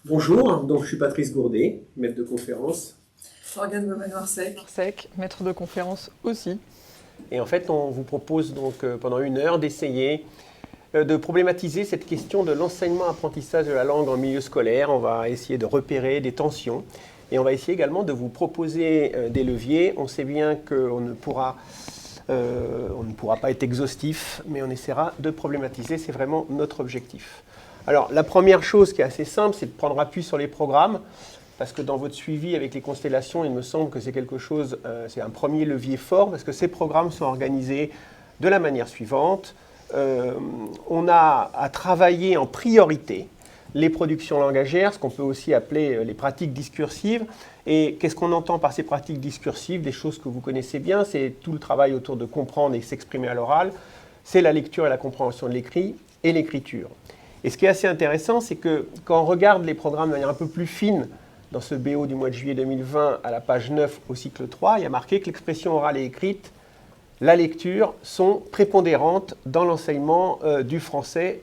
Bonjour, donc je suis Patrice Gourdet, maître de conférence. Morgane Baumann-Marsec. Marsec, maître de conférence aussi. Et en fait, on vous propose donc pendant une heure d'essayer de problématiser cette question de l'enseignement-apprentissage de la langue en milieu scolaire. On va essayer de repérer des tensions et on va essayer également de vous proposer des leviers. On sait bien qu'on ne pourra pas être exhaustif, mais on essaiera de problématiser, c'est vraiment notre objectif. Alors, la première chose qui est assez simple, c'est de prendre appui sur les programmes, parce que dans votre suivi avec les constellations, il me semble que c'est quelque chose, c'est un premier levier fort, parce que ces programmes sont organisés de la manière suivante. On a à travailler en priorité les productions langagières, ce qu'on peut aussi appeler les pratiques discursives. Et qu'est-ce qu'on entend par ces pratiques discursives? Des choses que vous connaissez bien, c'est tout le travail autour de comprendre et s'exprimer à l'oral, c'est la lecture et la compréhension de l'écrit et l'écriture. Et ce qui est assez intéressant, c'est que quand on regarde les programmes de manière un peu plus fine, dans ce BO du mois de juillet 2020, à la page 9 au cycle 3, il y a marqué que l'expression orale et écrite, la lecture, sont prépondérantes dans l'enseignement du français.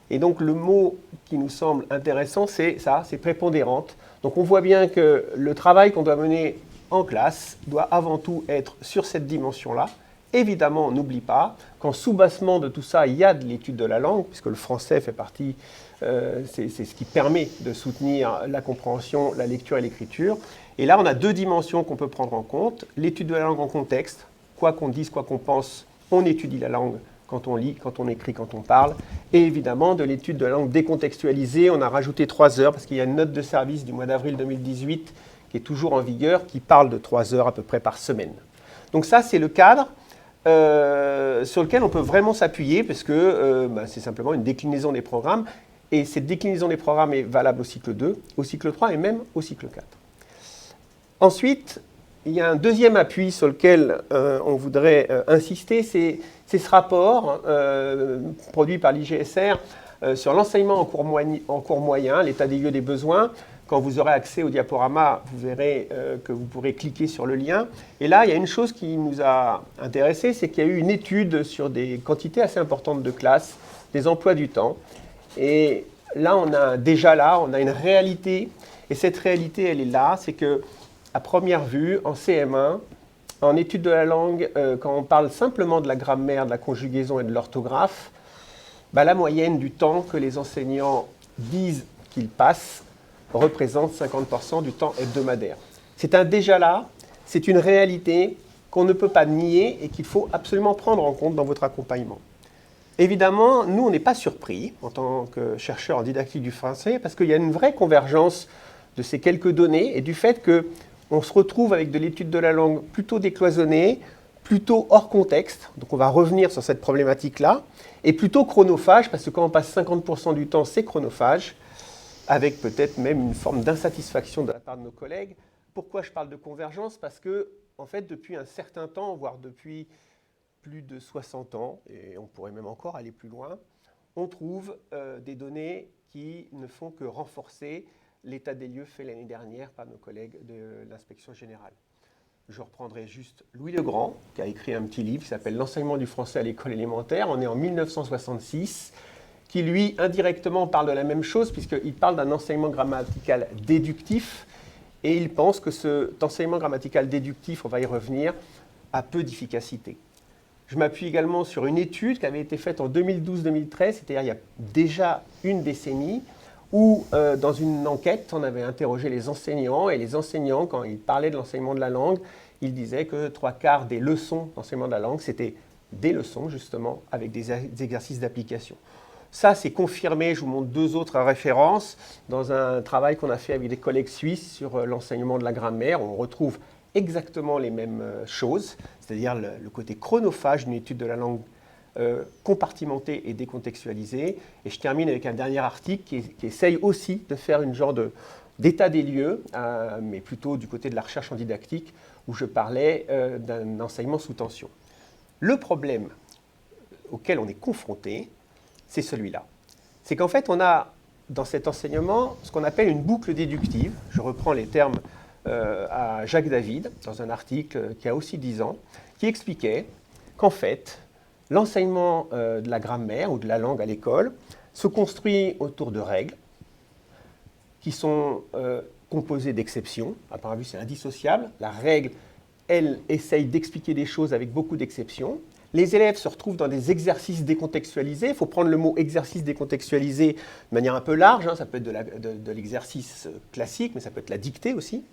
Et donc le mot qui nous semble intéressant, c'est ça, c'est prépondérante. Donc on voit bien que le travail qu'on doit mener en classe doit avant tout être sur cette dimension-là. Évidemment, on n'oublie pas qu'en sous-bassement de tout ça, il y a de l'étude de la langue, puisque le français fait partie, c'est ce qui permet de soutenir la compréhension, la lecture et l'écriture. Et là, on a deux dimensions qu'on peut prendre en compte. L'étude de la langue en contexte, quoi qu'on dise, quoi qu'on pense, on étudie la langue quand on lit, quand on écrit, quand on parle. Et évidemment, de l'étude de la langue décontextualisée, on a rajouté 3 heures, parce qu'il y a une note de service du mois d'avril 2018 qui est toujours en vigueur, qui parle de 3 heures à peu près par semaine. Donc ça, c'est le cadre sur lequel on peut vraiment s'appuyer, parce que c'est simplement une déclinaison des programmes, et cette déclinaison des programmes est valable au cycle 2, au cycle 3 et même au cycle 4. Ensuite, il y a un deuxième appui sur lequel on voudrait insister, c'est ce rapport produit par l'IGSR sur l'enseignement en cours moyen, l'état des lieux des besoins. Quand vous aurez accès au diaporama, vous verrez que vous pourrez cliquer sur le lien. Et là, il y a une chose qui nous a intéressés, c'est qu'il y a eu une étude sur des quantités assez importantes de classes, des emplois du temps. Et là, on a une réalité. Et cette réalité, elle est là, c'est que à première vue, en CM1, en étude de la langue, quand on parle simplement de la grammaire, de la conjugaison et de l'orthographe, la moyenne du temps que les enseignants disent qu'ils passent représente 50% du temps hebdomadaire. C'est un déjà là, c'est une réalité qu'on ne peut pas nier et qu'il faut absolument prendre en compte dans votre accompagnement. Évidemment, nous, on n'est pas surpris en tant que chercheurs en didactique du français parce qu'il y a une vraie convergence de ces quelques données et du fait qu'on se retrouve avec de l'étude de la langue plutôt décloisonnée, plutôt hors contexte, donc on va revenir sur cette problématique-là, et plutôt chronophage, parce que quand on passe 50% du temps, c'est chronophage, avec peut-être même une forme d'insatisfaction de la part de nos collègues. Pourquoi je parle de convergence? Parce que, en fait, depuis un certain temps, voire depuis plus de 60 ans, et on pourrait même encore aller plus loin, on trouve des données qui ne font que renforcer l'état des lieux fait l'année dernière par nos collègues de l'inspection générale. Je reprendrai juste Louis Legrand, qui a écrit un petit livre qui s'appelle « L'enseignement du français à l'école élémentaire ». On est en 1966, qui lui, indirectement, parle de la même chose, puisqu'il parle d'un enseignement grammatical déductif, et il pense que cet enseignement grammatical déductif, on va y revenir, a peu d'efficacité. Je m'appuie également sur une étude qui avait été faite en 2012-2013, c'est-à-dire il y a déjà une décennie, où dans une enquête, on avait interrogé les enseignants, et les enseignants, quand ils parlaient de l'enseignement de la langue, ils disaient que 3/4 des leçons d'enseignement de la langue, c'était des leçons, justement, avec des exercices d'application. Ça, c'est confirmé, je vous montre 2 autres références, dans un travail qu'on a fait avec des collègues suisses sur l'enseignement de la grammaire. On retrouve exactement les mêmes choses, c'est-à-dire le côté chronophage d'une étude de la langue compartimentée et décontextualisée. Et je termine avec un dernier article qui essaye aussi de faire une genre d'état des lieux, mais plutôt du côté de la recherche en didactique, où je parlais d'un enseignement sous tension. Le problème auquel on est confronté, c'est celui-là. C'est qu'en fait, on a dans cet enseignement ce qu'on appelle une boucle déductive. Je reprends les termes à Jacques David, dans un article qui a aussi 10 ans, qui expliquait qu'en fait, l'enseignement de la grammaire ou de la langue à l'école se construit autour de règles. qui sont composées d'exceptions. À première vue, c'est indissociable. La règle, elle, essaye d'expliquer des choses avec beaucoup d'exceptions. Les élèves se retrouvent dans des exercices décontextualisés. Il faut prendre le mot exercice décontextualisé de manière un peu large. Ça peut être de l'exercice classique, mais ça peut être la dictée aussi.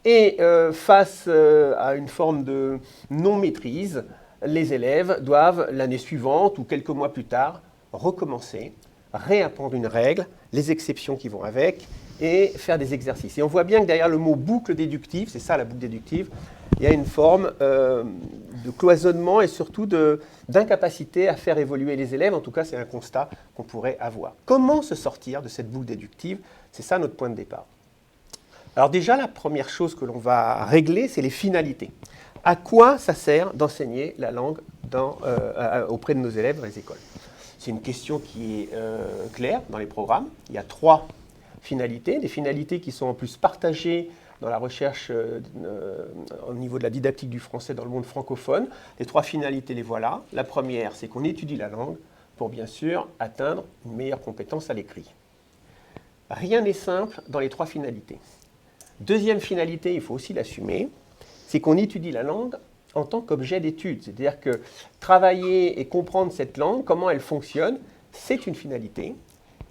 Et face à une forme de non-maîtrise, les élèves doivent, l'année suivante ou quelques mois plus tard, recommencer, réapprendre une règle, les exceptions qui vont avec, et faire des exercices. Et on voit bien que derrière le mot boucle déductive, c'est ça la boucle déductive, il y a une forme de cloisonnement et surtout d'incapacité à faire évoluer les élèves. En tout cas, c'est un constat qu'on pourrait avoir. Comment se sortir de cette boucle déductive? C'est ça notre point de départ. Alors déjà, la première chose que l'on va régler, c'est les finalités. À quoi ça sert d'enseigner la langue auprès de nos élèves dans les écoles? C'est une question qui est claire dans les programmes. Il y a 3 finalités, des finalités qui sont en plus partagées dans la recherche au niveau de la didactique du français dans le monde francophone. Les 3 finalités, les voilà. La première, c'est qu'on étudie la langue pour bien sûr atteindre une meilleure compétence à l'écrit. Rien n'est simple dans les 3 finalités. Deuxième finalité, il faut aussi l'assumer, c'est qu'on étudie la langue en tant qu'objet d'étude. C'est-à-dire que travailler et comprendre cette langue, comment elle fonctionne, c'est une finalité.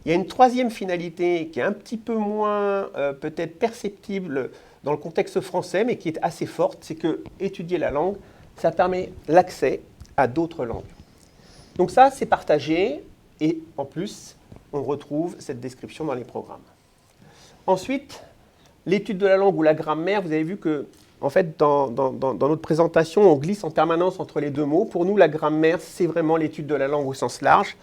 Il y a une 3e finalité qui est un petit peu moins peut-être perceptible dans le contexte français, mais qui est assez forte, c'est que étudier la langue, ça permet l'accès à d'autres langues. Donc ça, c'est partagé, et en plus, on retrouve cette description dans les programmes. Ensuite, l'étude de la langue ou la grammaire, vous avez vu que, en fait, dans notre présentation, on glisse en permanence entre les 2 mots. Pour nous, la grammaire, c'est vraiment l'étude de la langue au sens large.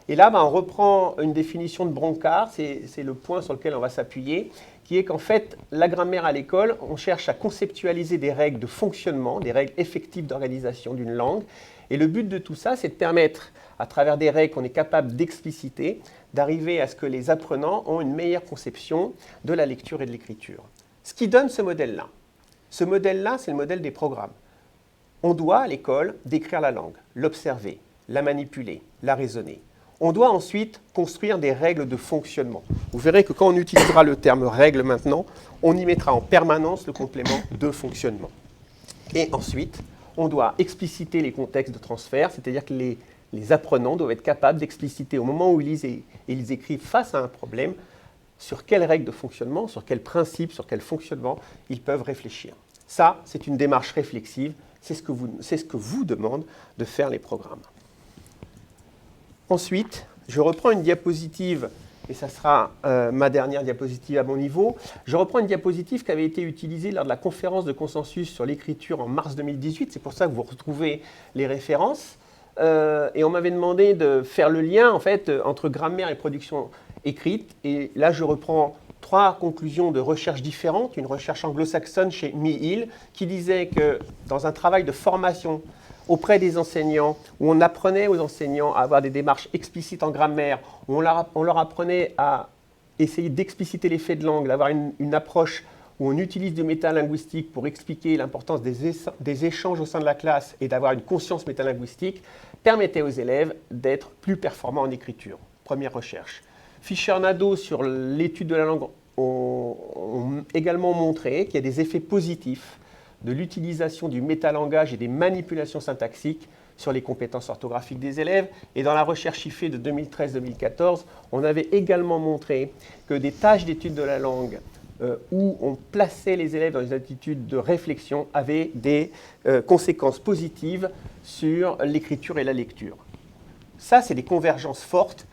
Et là, on reprend une définition de Broncard, c'est le point sur lequel on va s'appuyer, qui est qu'en fait, la grammaire à l'école, on cherche à conceptualiser des règles de fonctionnement, des règles effectives d'organisation d'une langue. Et le but de tout ça, c'est de permettre, à travers des règles qu'on est capable d'expliciter, d'arriver à ce que les apprenants ont une meilleure conception de la lecture et de l'écriture. Ce qui donne ce modèle-là. Ce modèle-là, c'est le modèle des programmes. On doit, à l'école, décrire la langue, l'observer, la manipuler, la raisonner. On doit ensuite construire des règles de fonctionnement. Vous verrez que quand on utilisera le terme « règle » maintenant, on y mettra en permanence le complément « de fonctionnement ». Et ensuite, on doit expliciter les contextes de transfert, c'est-à-dire que les apprenants doivent être capables d'expliciter au moment où ils lisent et ils écrivent face à un problème sur quelles règles de fonctionnement, sur quels principes, sur quel fonctionnement ils peuvent réfléchir. Ça, c'est une démarche réflexive, c'est ce que vous demandent de faire les programmes. Ensuite, je reprends une diapositive, et ça sera ma dernière diapositive à mon niveau. Je reprends une diapositive qui avait été utilisée lors de la conférence de consensus sur l'écriture en mars 2018. C'est pour ça que vous retrouvez les références. Et on m'avait demandé de faire le lien en fait, entre grammaire et production écrite. Et là, je reprends 3 conclusions de recherches différentes. Une recherche anglo-saxonne chez Meehill qui disait que dans un travail de formation auprès des enseignants, où on apprenait aux enseignants à avoir des démarches explicites en grammaire, où on leur apprenait à essayer d'expliciter les faits de langue, d'avoir une approche où on utilise du métalinguistique pour expliquer l'importance des échanges au sein de la classe et d'avoir une conscience métalinguistique, permettait aux élèves d'être plus performants en écriture. Première recherche. Fischer-Nadeau sur l'étude de la langue ont également montré qu'il y a des effets positifs de l'utilisation du métalangage et des manipulations syntaxiques sur les compétences orthographiques des élèves. Et dans la recherche IFE de 2013-2014, on avait également montré que des tâches d'étude de la langue où on plaçait les élèves dans des attitudes de réflexion avaient des conséquences positives sur l'écriture et la lecture. Ça, c'est des convergences fortes.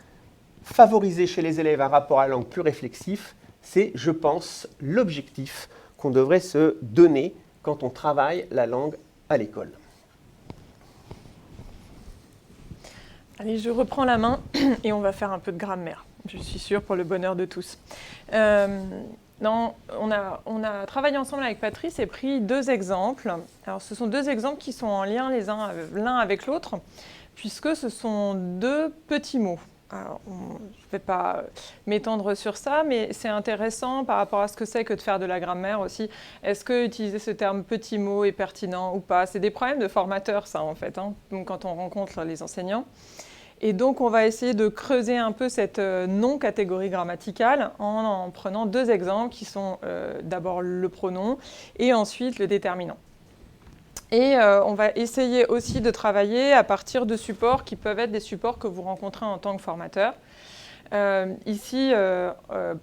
Favoriser chez les élèves un rapport à la langue plus réflexif, c'est, je pense, l'objectif qu'on devrait se donner quand on travaille la langue à l'école. Allez, je reprends la main et on va faire un peu de grammaire, je suis sûre, pour le bonheur de tous. On a travaillé ensemble avec Patrice et pris 2 exemples. Alors, ce sont 2 exemples qui sont en lien l'un avec l'autre, puisque ce sont 2 petits mots. Alors, je ne vais pas m'étendre sur ça, mais c'est intéressant par rapport à ce que c'est que de faire de la grammaire aussi. Est-ce que utiliser ce terme petit mot est pertinent ou pas? C'est des problèmes de formateurs, ça, en fait, hein, quand on rencontre les enseignants. Et donc, on va essayer de creuser un peu cette non-catégorie grammaticale en prenant deux exemples qui sont d'abord le pronom et ensuite le déterminant. Et on va essayer aussi de travailler à partir de supports qui peuvent être des supports que vous rencontrez en tant que formateur. Ici,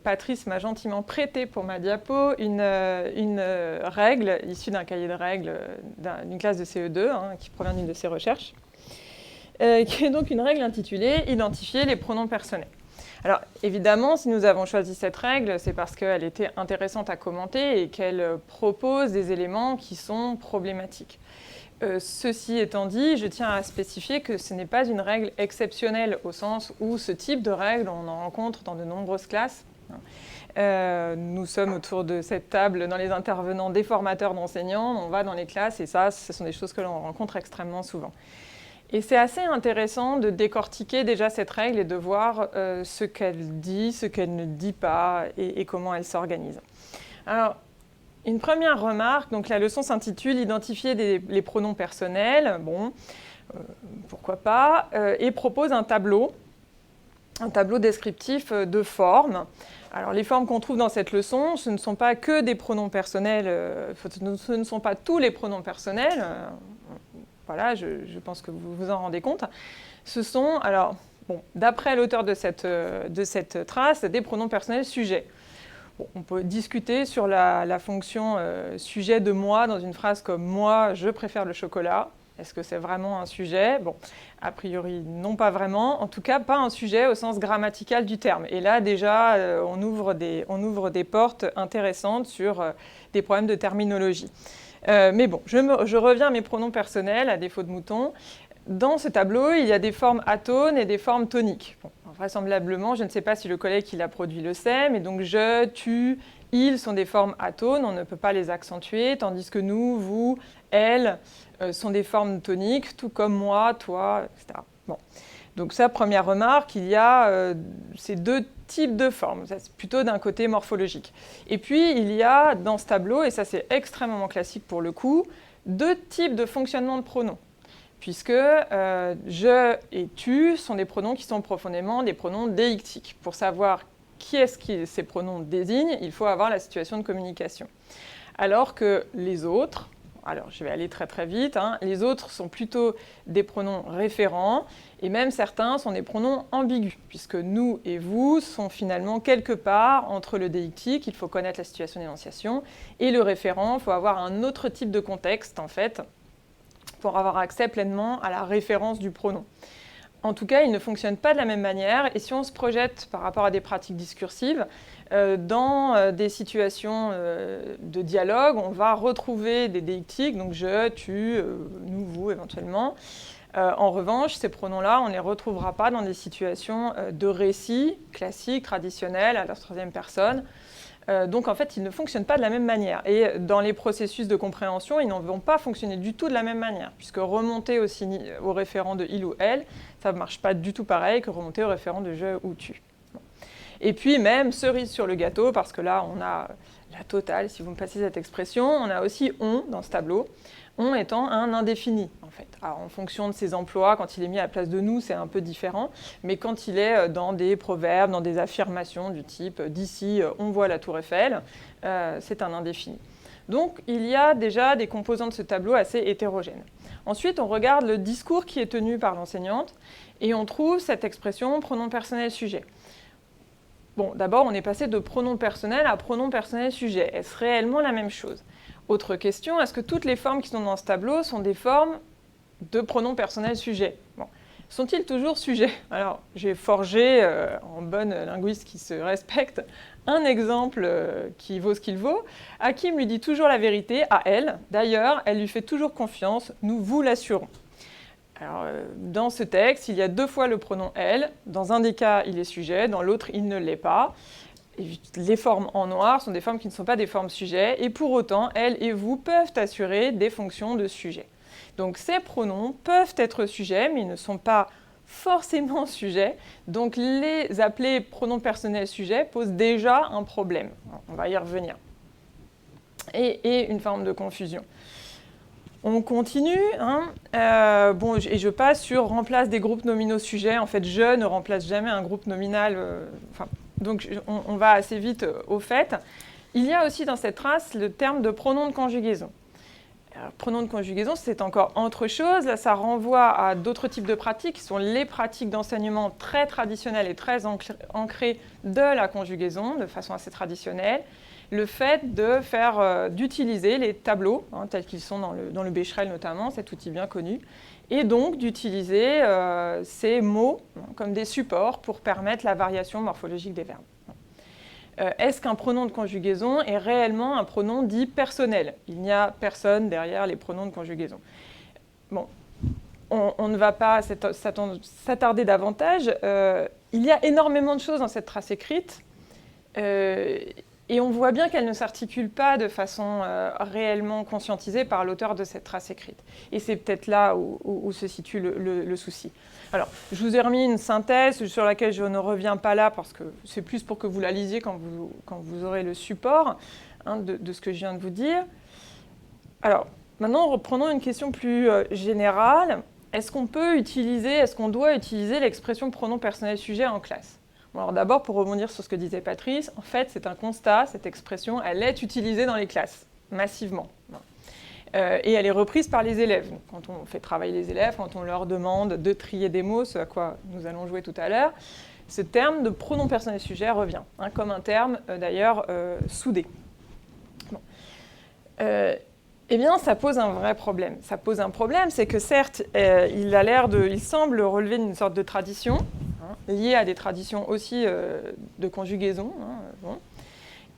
Patrice m'a gentiment prêté pour ma diapo une règle issue d'un cahier de règles d'une classe de CE2 qui provient d'une de ses recherches, qui est donc une règle intitulée « Identifier les pronoms personnels ». Alors, évidemment, si nous avons choisi cette règle, c'est parce qu'elle était intéressante à commenter et qu'elle propose des éléments qui sont problématiques. Ceci étant dit, je tiens à spécifier que ce n'est pas une règle exceptionnelle au sens où ce type de règle, on en rencontre dans de nombreuses classes. Nous sommes autour de cette table dans les intervenants des formateurs d'enseignants, on va dans les classes et ça, ce sont des choses que l'on rencontre extrêmement souvent. Et c'est assez intéressant de décortiquer déjà cette règle et de voir ce qu'elle dit, ce qu'elle ne dit pas et comment elle s'organise. Alors, une première remarque, donc la leçon s'intitule « Identifier les pronoms personnels ». Bon, pourquoi pas, et propose un tableau descriptif de formes. Alors, les formes qu'on trouve dans cette leçon, ce ne sont pas que des pronoms personnels, ce ne sont pas tous les pronoms personnels. Voilà, je pense que vous vous en rendez compte. Ce sont, alors, bon, d'après l'auteur de cette trace, des pronoms personnels sujets. Bon, on peut discuter sur la fonction sujet de moi dans une phrase comme « moi, je préfère le chocolat ». Est-ce que c'est vraiment un sujet? Bon, a priori, non, pas vraiment. En tout cas, pas un sujet au sens grammatical du terme. Et là, déjà, on ouvre des portes intéressantes sur des problèmes de terminologie. Mais bon, je reviens à mes pronoms personnels, à défaut de mouton. Dans ce tableau, il y a des formes atones et des formes toniques. Bon, vraisemblablement, je ne sais pas si le collègue qui l'a produit le sait, mais donc je, tu, il sont des formes atones, on ne peut pas les accentuer, tandis que nous, vous, elle sont des formes toniques, tout comme moi, toi, etc. Bon. Donc ça, première remarque, il y a ces deux types de formes, c'est plutôt d'un côté morphologique. Et puis, il y a dans ce tableau, et ça c'est extrêmement classique pour le coup, deux types de fonctionnement de pronoms. Puisque je et tu sont des pronoms qui sont profondément des pronoms déictiques. Pour savoir qui est-ce que ces pronoms désignent, il faut avoir la situation de communication. Alors que les autres, alors je vais aller très très vite, les autres sont plutôt des pronoms référents, et même certains sont des pronoms ambigus, puisque nous et vous sont finalement quelque part entre le déictique, il faut connaître la situation d'énonciation, et le référent, il faut avoir un autre type de contexte en fait, pour avoir accès pleinement à la référence du pronom. En tout cas, il ne fonctionne pas de la même manière, et si on se projette par rapport à des pratiques discursives, dans des situations de dialogue, on va retrouver des déictiques, donc je, tu, nous, vous éventuellement. En revanche, ces pronoms-là, on ne les retrouvera pas dans des situations de récit classique, traditionnel, à la troisième personne. Donc en fait, ils ne fonctionnent pas de la même manière. Et dans les processus de compréhension, ils ne vont pas fonctionner du tout de la même manière, puisque remonter au référent de il ou elle, ça ne marche pas du tout pareil que remonter au référent de je ou tu. Bon. Et puis même, cerise sur le gâteau, parce que là, on a la totale, si vous me passez cette expression, on a aussi on dans ce tableau. On étant un indéfini, en fait. Alors, en fonction de ses emplois, quand il est mis à la place de nous, c'est un peu différent, mais quand il est dans des proverbes, dans des affirmations du type « d'ici, on voit la tour Eiffel », c'est un indéfini. Donc, il y a déjà des composants de ce tableau assez hétérogènes. Ensuite, on regarde le discours qui est tenu par l'enseignante, et on trouve cette expression « pronom personnel sujet ». Bon, d'abord, on est passé de pronom personnel à pronom personnel sujet. Est-ce réellement la même chose ? Autre question, est-ce que toutes les formes qui sont dans ce tableau sont des formes de pronoms personnels sujets? Bon. Sont-ils toujours sujets? Alors, j'ai forgé, en bonne linguiste qui se respecte, un exemple qui vaut ce qu'il vaut. Hakim lui dit toujours la vérité à elle. D'ailleurs, elle lui fait toujours confiance, nous vous l'assurons. Alors, dans ce texte, il y a deux fois le pronom « elle ». Dans un des cas, il est sujet, dans l'autre, il ne l'est pas. Les formes en noir sont des formes qui ne sont pas des formes sujets, et pour autant, elle et vous peuvent assurer des fonctions de sujet. Donc ces pronoms peuvent être sujets, mais ils ne sont pas forcément sujets. Donc les appeler pronoms personnels sujets posent déjà un problème. On va y revenir. Et une forme de confusion. On continue, et je passe sur remplace des groupes nominaux sujets. En fait, je ne remplace jamais un groupe nominal. Donc, on va assez vite au fait. Il y a aussi dans cette trace le terme de pronom de conjugaison. Alors, pronom de conjugaison, c'est encore autre chose. Là, ça renvoie à d'autres types de pratiques, qui sont les pratiques d'enseignement très traditionnelles et très ancrées de la conjugaison, de façon assez traditionnelle. Le fait d'utiliser les tableaux, tels qu'ils sont dans le Becherel notamment, cet outil bien connu, et donc d'utiliser ces mots comme des supports pour permettre la variation morphologique des verbes. Est-ce qu'un pronom de conjugaison est réellement un pronom dit personnel? Il n'y a personne derrière les pronoms de conjugaison. Bon, on ne va pas s'attarder davantage. Il y a énormément de choses dans cette trace écrite. Et on voit bien qu'elle ne s'articule pas de façon réellement conscientisée par l'auteur de cette trace écrite. Et c'est peut-être là où se situe le souci. Alors, je vous ai remis une synthèse sur laquelle je ne reviens pas là, parce que c'est plus pour que vous la lisiez quand vous aurez le support de ce que je viens de vous dire. Alors, maintenant, reprenons une question plus générale. Est-ce qu'on doit utiliser l'expression pronom personnel sujet en classe? Bon, alors d'abord, pour rebondir sur ce que disait Patrice, en fait, c'est un constat, cette expression, elle est utilisée dans les classes, massivement. Et elle est reprise par les élèves. Quand on fait travailler les élèves, quand on leur demande de trier des mots, ce à quoi nous allons jouer tout à l'heure, ce terme de pronom personnel sujet revient, comme un terme, d'ailleurs, soudé. Bon. Eh bien, ça pose un vrai problème. Ça pose un problème, c'est que certes, il semble relever d'une sorte de tradition, liée à des traditions aussi de conjugaison.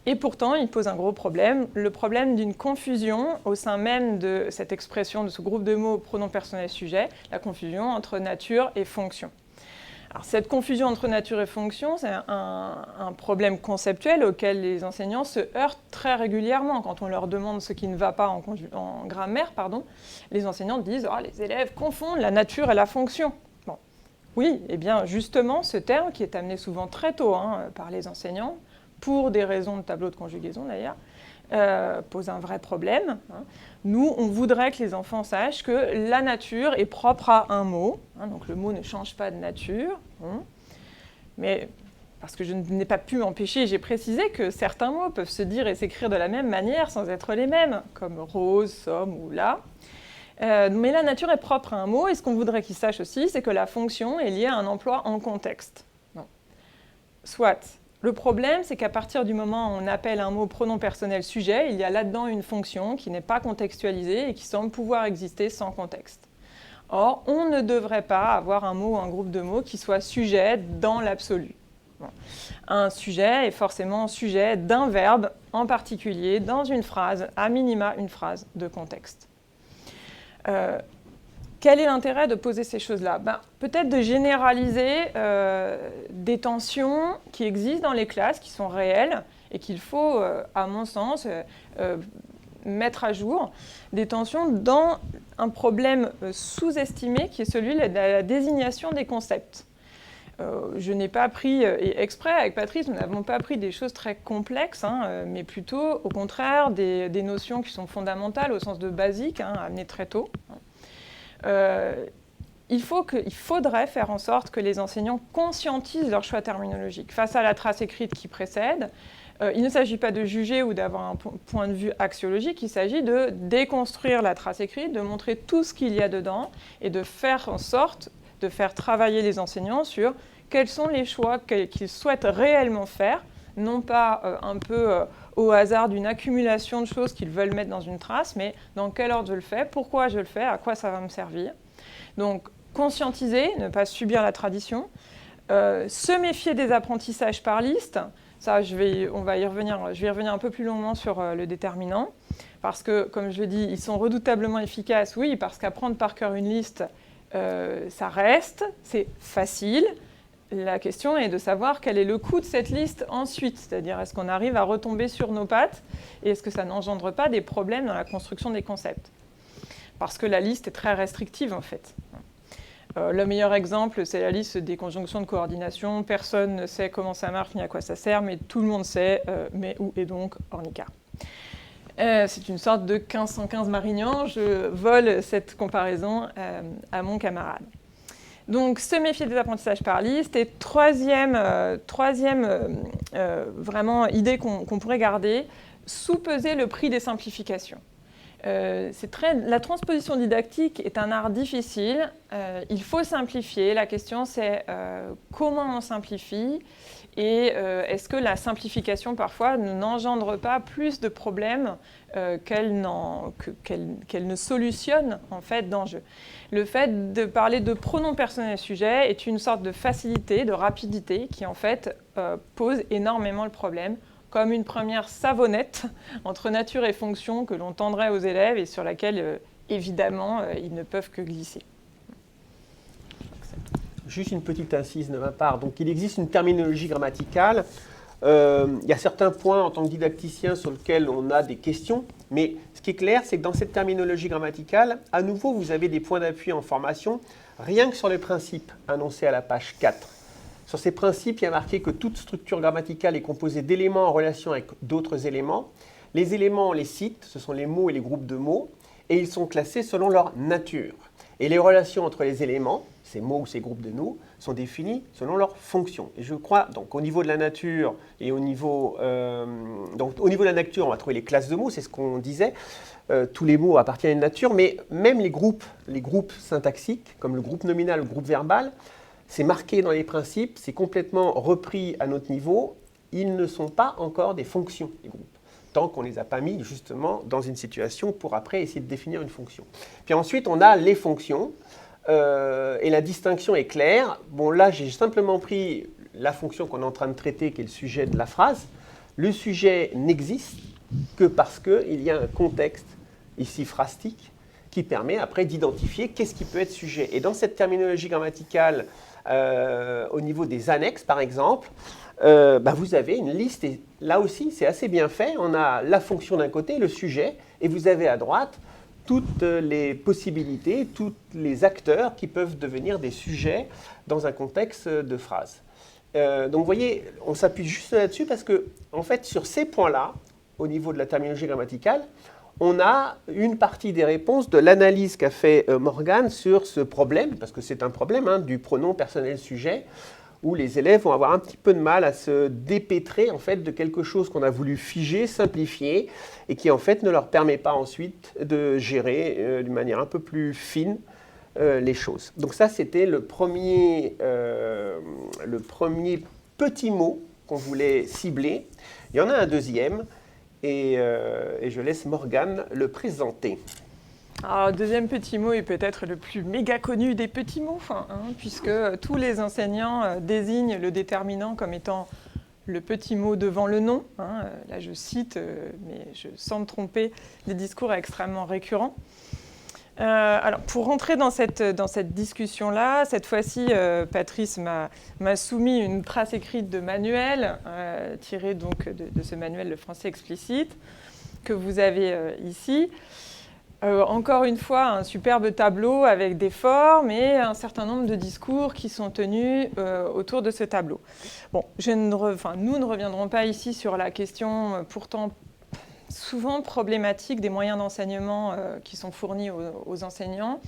Et pourtant, il pose un gros problème, le problème d'une confusion au sein même de cette expression, de ce groupe de mots pronom personnel sujet, la confusion entre nature et fonction. Alors, cette confusion entre nature et fonction, c'est un problème conceptuel auquel les enseignants se heurtent très régulièrement. Quand on leur demande ce qui ne va pas en grammaire, les enseignants disent « les élèves confondent la nature et la fonction ». Bon. Oui, et bien justement, ce terme, qui est amené souvent très tôt par les enseignants, pour des raisons de tableau de conjugaison d'ailleurs, pose un vrai problème. Nous, on voudrait que les enfants sachent que la nature est propre à un mot, donc le mot ne change pas de nature, mais parce que je n'ai pas pu m'empêcher, j'ai précisé que certains mots peuvent se dire et s'écrire de la même manière sans être les mêmes, comme rose, somme ou là. Mais la nature est propre à un mot, et ce qu'on voudrait qu'ils sachent aussi, c'est que la fonction est liée à un emploi en contexte. Bon. Soit. Le problème, c'est qu'à partir du moment où on appelle un mot pronom personnel sujet, il y a là-dedans une fonction qui n'est pas contextualisée et qui semble pouvoir exister sans contexte. Or, on ne devrait pas avoir un mot ou un groupe de mots qui soit sujet dans l'absolu. Bon. Un sujet est forcément sujet d'un verbe en particulier dans une phrase, à minima une phrase de contexte. Quel est l'intérêt de poser ces choses-là? Peut-être de généraliser des tensions qui existent dans les classes, qui sont réelles, et qu'il faut, à mon sens, mettre à jour. Des tensions dans un problème sous-estimé, qui est celui de la désignation des concepts. Je n'ai pas appris, et exprès avec Patrice, nous n'avons pas appris des choses très complexes, mais plutôt, au contraire, des notions qui sont fondamentales au sens de basique, amenées très tôt. Il faudrait faire en sorte que les enseignants conscientisent leur choix terminologique. Face à la trace écrite qui précède, il ne s'agit pas de juger ou d'avoir un point de vue axiologique, il s'agit de déconstruire la trace écrite, de montrer tout ce qu'il y a dedans et de faire en sorte de faire travailler les enseignants sur quels sont les choix qu'ils souhaitent réellement faire, non pas un peu au hasard d'une accumulation de choses qu'ils veulent mettre dans une trace, mais dans quel ordre je le fais, pourquoi je le fais, à quoi ça va me servir. Donc, conscientiser, ne pas subir la tradition, se méfier des apprentissages par liste, ça, je vais y revenir un peu plus longuement sur le déterminant, parce que, comme je l'ai dit, ils sont redoutablement efficaces, oui, parce qu'apprendre par cœur une liste, ça reste, c'est facile. La question est de savoir quel est le coût de cette liste ensuite, c'est-à-dire est-ce qu'on arrive à retomber sur nos pattes et est-ce que ça n'engendre pas des problèmes dans la construction des concepts? Parce que la liste est très restrictive en fait. Le meilleur exemple, c'est la liste des conjonctions de coordination. Personne ne sait comment ça marche ni à quoi ça sert, mais tout le monde sait mais où est donc Ornica. C'est une sorte de 1515 Marignan. Je vole cette comparaison à mon camarade. Donc, se méfier des apprentissages par liste. Et troisième vraiment idée qu'on pourrait garder, sous-peser le prix des simplifications. La transposition didactique est un art difficile. Il faut simplifier. La question, c'est comment on simplifie et est-ce que la simplification, parfois, n'engendre pas plus de problèmes qu'elle ne solutionne, en fait, d'enjeux. Le fait de parler de pronoms personnels sujet est une sorte de facilité, de rapidité qui, en fait, pose énormément le problème, comme une première savonnette entre nature et fonction que l'on tendrait aux élèves et sur laquelle, évidemment, ils ne peuvent que glisser. Juste une petite incise de ma part. Donc, il existe une terminologie grammaticale. Il y a certains points en tant que didacticien sur lesquels on a des questions, mais ce qui est clair, c'est que dans cette terminologie grammaticale, à nouveau, vous avez des points d'appui en formation, rien que sur les principes annoncés à la page 4. Sur ces principes, il y a marqué que toute structure grammaticale est composée d'éléments en relation avec d'autres éléments. Les éléments, on les cite, ce sont les mots et les groupes de mots, et ils sont classés selon leur nature. Et les relations entre les éléments, ces mots ou ces groupes de mots, sont définis selon leur fonction. Et je crois, donc au niveau de la nature et au niveau de la nature, on va trouver les classes de mots, c'est ce qu'on disait. Tous les mots appartiennent à une nature, mais même les groupes syntaxiques, comme le groupe nominal ou le groupe verbal, c'est marqué dans les principes, c'est complètement repris à notre niveau. Ils ne sont pas encore des fonctions, les groupes, tant qu'on ne les a pas mis justement dans une situation pour après essayer de définir une fonction. Puis ensuite, on a les fonctions, et la distinction est claire. Bon, là, j'ai simplement pris la fonction qu'on est en train de traiter, qui est le sujet de la phrase. Le sujet n'existe que parce qu'il y a un contexte, ici phrastique, qui permet après d'identifier qu'est-ce qui peut être sujet. Et dans cette terminologie grammaticale, au niveau des annexes, par exemple, vous avez une liste, et là aussi, c'est assez bien fait. On a la fonction d'un côté, le sujet, et vous avez à droite toutes les possibilités, tous les acteurs qui peuvent devenir des sujets dans un contexte de phrase. Donc vous voyez, on s'appuie juste là-dessus parce que, en fait, sur ces points-là, au niveau de la terminologie grammaticale, on a une partie des réponses de l'analyse qu'a fait Morgan sur ce problème, parce que c'est un problème du pronom personnel sujet, où les élèves vont avoir un petit peu de mal à se dépêtrer en fait, de quelque chose qu'on a voulu figer, simplifier, et qui en fait ne leur permet pas ensuite de gérer d'une manière un peu plus fine les choses. Donc ça, c'était le premier petit mot qu'on voulait cibler. Il y en a un deuxième, et je laisse Morgane le présenter. Alors, le deuxième petit mot est peut-être le plus méga connu des petits mots, puisque tous les enseignants désignent le déterminant comme étant le petit mot devant le nom. Là, je cite, mais sans me tromper, des discours extrêmement récurrents. Alors, pour rentrer dans cette discussion-là, cette fois-ci, Patrice m'a soumis une trace écrite de manuel, tirée donc de ce manuel de français explicite, que vous avez ici. Encore une fois, un superbe tableau avec des formes et un certain nombre de discours qui sont tenus autour de ce tableau. Bon, nous ne reviendrons pas ici sur la question pourtant souvent problématique des moyens d'enseignement qui sont fournis aux enseignants.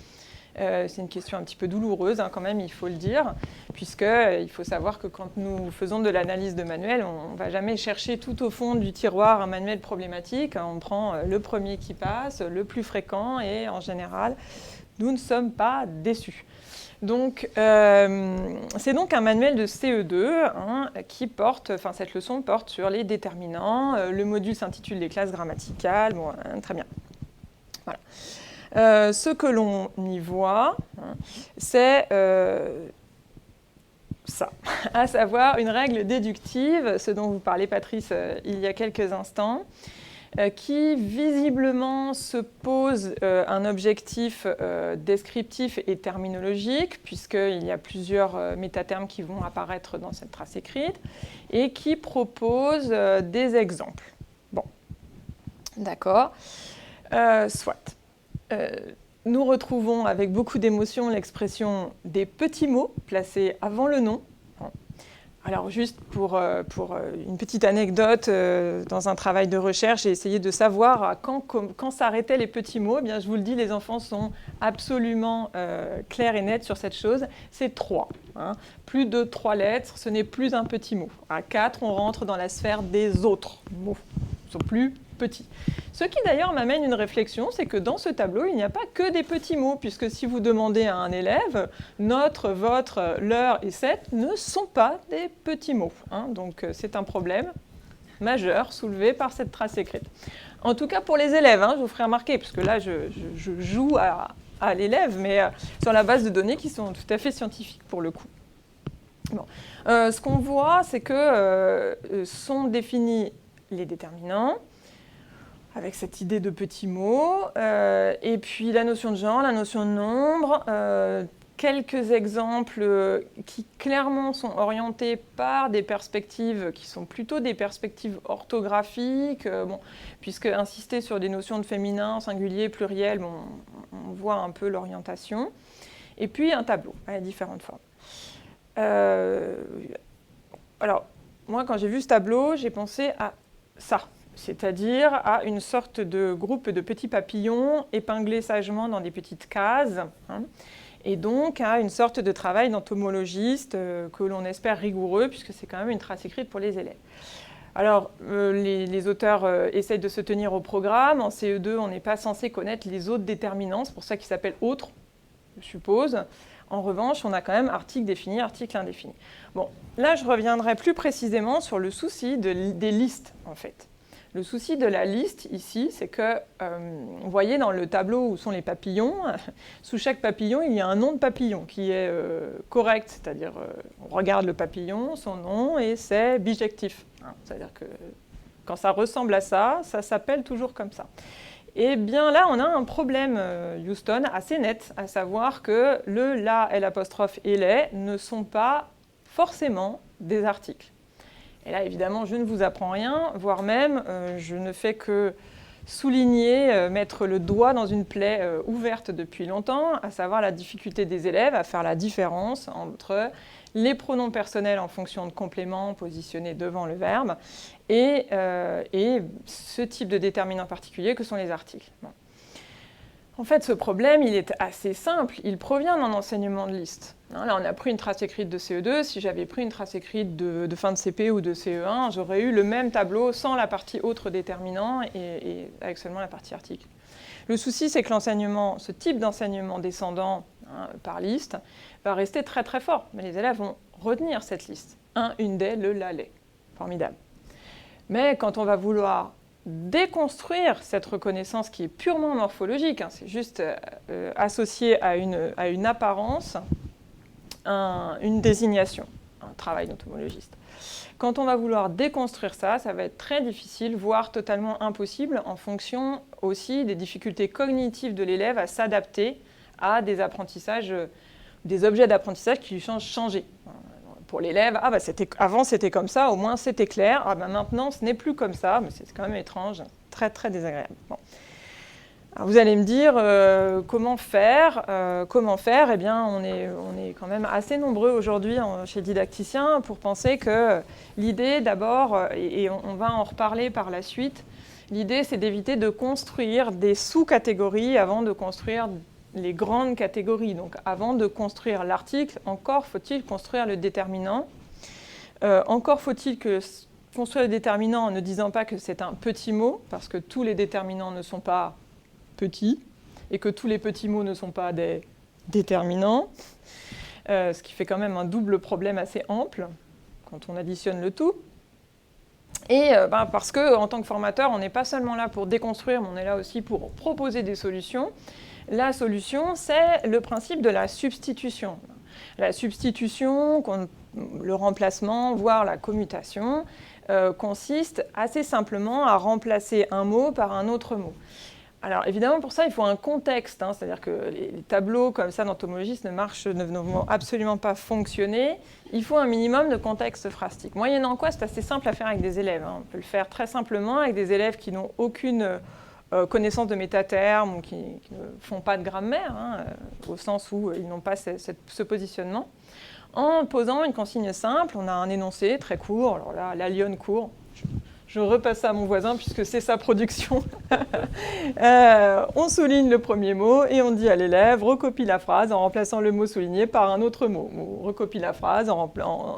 C'est une question un petit peu douloureuse quand même, il faut le dire, puisqu'il faut savoir que quand nous faisons de l'analyse de manuel, on ne va jamais chercher tout au fond du tiroir un manuel problématique. On prend le premier qui passe, le plus fréquent, et en général, nous ne sommes pas déçus. Donc, c'est donc un manuel de CE2 qui porte, cette leçon porte sur les déterminants. Le module s'intitule « Les classes grammaticales ». Bon, très bien. Voilà. Ce que l'on y voit, c'est ça, à savoir une règle déductive, ce dont vous parlez, Patrice, il y a quelques instants, qui visiblement se pose un objectif descriptif et terminologique, puisqu'il y a plusieurs métatermes qui vont apparaître dans cette trace écrite, et qui propose des exemples. Bon, d'accord, soit. Nous retrouvons avec beaucoup d'émotion l'expression des petits mots placés avant le nom. Alors juste pour une petite anecdote, dans un travail de recherche, j'ai essayé de savoir quand s'arrêtaient les petits mots. Eh bien, je vous le dis, les enfants sont absolument clairs et nets sur cette chose. C'est 3. Hein. Plus de 3 lettres, ce n'est plus un petit mot. À 4, on rentre dans la sphère des autres mots. Ils sont plus petits. Ce qui d'ailleurs m'amène une réflexion, c'est que dans ce tableau, il n'y a pas que des petits mots, puisque si vous demandez à un élève, notre, votre, leur et cette ne sont pas des petits mots. Hein. Donc c'est un problème majeur soulevé par cette trace écrite. En tout cas pour les élèves, hein, je vous ferai remarquer, parce que là je joue à l'élève, mais sur la base de données qui sont tout à fait scientifiques pour le coup. Bon. Ce qu'on voit, c'est que sont définis les déterminants, avec cette idée de petits mots, et puis la notion de genre, la notion de nombre, quelques exemples qui clairement sont orientés par des perspectives qui sont plutôt des perspectives orthographiques, puisque insister sur des notions de féminin, singulier, pluriel, on voit un peu l'orientation, et puis un tableau à différentes formes. Alors, moi quand j'ai vu ce tableau, j'ai pensé à ça. C'est-à-dire à une sorte de groupe de petits papillons épinglés sagement dans des petites cases, hein, et donc à une sorte de travail d'entomologiste que l'on espère rigoureux, puisque c'est quand même une trace écrite pour les élèves. Alors, les auteurs essayent de se tenir au programme. En CE2, on n'est pas censé connaître les autres déterminants, c'est pour ça qu'ils s'appellent autres, je suppose. En revanche, on a quand même article défini, article indéfini. Bon, là, je reviendrai plus précisément sur le souci des listes, en fait. Le souci de la liste ici, c'est que, vous voyez dans le tableau où sont les papillons, sous chaque papillon, il y a un nom de papillon qui est correct, c'est-à-dire on regarde le papillon, son nom, et c'est bijectif. Hein, c'est-à-dire que quand ça ressemble à ça, ça s'appelle toujours comme ça. Et bien là, on a un problème, Houston, assez net, à savoir que le, la, l'apostrophe et les ne sont pas forcément des articles. Et là, évidemment, je ne vous apprends rien, voire même, je ne fais que souligner, mettre le doigt dans une plaie ouverte depuis longtemps, à savoir la difficulté des élèves à faire la différence entre les pronoms personnels en fonction de compléments positionnés devant le verbe et ce type de déterminant particulier que sont les articles. Bon. En fait, ce problème, il est assez simple. Il provient d'un enseignement de liste. Hein, là, on a pris une trace écrite de CE2. Si j'avais pris une trace écrite de fin de CP ou de CE1, j'aurais eu le même tableau sans la partie autre déterminant et avec seulement la partie article. Le souci, c'est que l'enseignement, ce type d'enseignement descendant par liste, va rester très très fort. Mais les élèves vont retenir cette liste. Un, une des, le, la, les. Formidable. Mais quand on va vouloir déconstruire cette reconnaissance qui est purement morphologique, hein, c'est juste associé à une apparence, une désignation, un travail d'entomologiste. Quand on va vouloir déconstruire ça, ça va être très difficile, voire totalement impossible, en fonction aussi des difficultés cognitives de l'élève à s'adapter à des apprentissages, des objets d'apprentissage qui lui changent. Pour l'élève, avant c'était comme ça, au moins c'était clair, maintenant ce n'est plus comme ça, mais c'est quand même étrange, très très désagréable. Bon. Alors, vous allez me dire comment faire Eh bien, on est quand même assez nombreux aujourd'hui chez Didacticiens pour penser que l'idée d'abord, et on va en reparler par la suite, l'idée c'est d'éviter de construire des sous-catégories avant de construire les grandes catégories. Donc avant de construire l'article, encore faut-il construire le déterminant. Encore faut-il construire le déterminant en ne disant pas que c'est un petit mot, parce que tous les déterminants ne sont pas petits, et que tous les petits mots ne sont pas des déterminants, ce qui fait quand même un double problème assez ample, quand on additionne le tout. Et parce qu'en tant que formateur, on n'est pas seulement là pour déconstruire, mais on est là aussi pour proposer des solutions. La solution, c'est le principe de la substitution. La substitution, le remplacement, voire la commutation, consiste assez simplement à remplacer un mot par un autre mot. Alors évidemment, pour ça, il faut un contexte, hein, c'est-à-dire que les tableaux comme ça d'entomologistes ne vont absolument pas fonctionner. Il faut un minimum de contexte phrastique. Moyennant quoi, c'est assez simple à faire avec des élèves. Hein. On peut le faire très simplement avec des élèves qui n'ont aucune connaissance de métatermes ou qui ne font pas de grammaire, hein, au sens où ils n'ont pas ce positionnement. en posant une consigne simple. On a un énoncé très court, alors là, la lionne court. Je repasse ça à mon voisin puisque c'est sa production. On souligne le premier mot et on dit à l'élève, recopie la phrase en remplaçant le mot souligné par un autre mot. Ou recopie la phrase en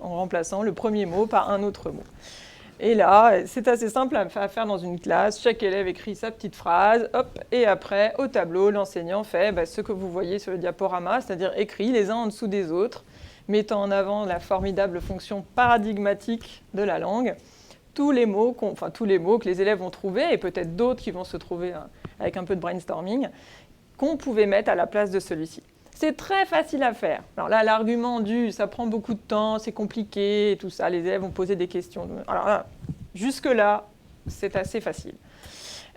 remplaçant le premier mot par un autre mot. Et là, c'est assez simple à faire dans une classe. Chaque élève écrit sa petite phrase, hop, et après, au tableau, l'enseignant fait ce que vous voyez sur le diaporama, c'est-à-dire écrit les uns en dessous des autres, mettant en avant la formidable fonction paradigmatique de la langue. Tous les mots que les élèves vont trouver, et peut-être d'autres qui vont se trouver avec un peu de brainstorming, qu'on pouvait mettre à la place de celui-ci. C'est très facile à faire. Alors là, l'argument du « ça prend beaucoup de temps, c'est compliqué » et tout ça, les élèves vont poser des questions. Alors là, jusque-là, c'est assez facile.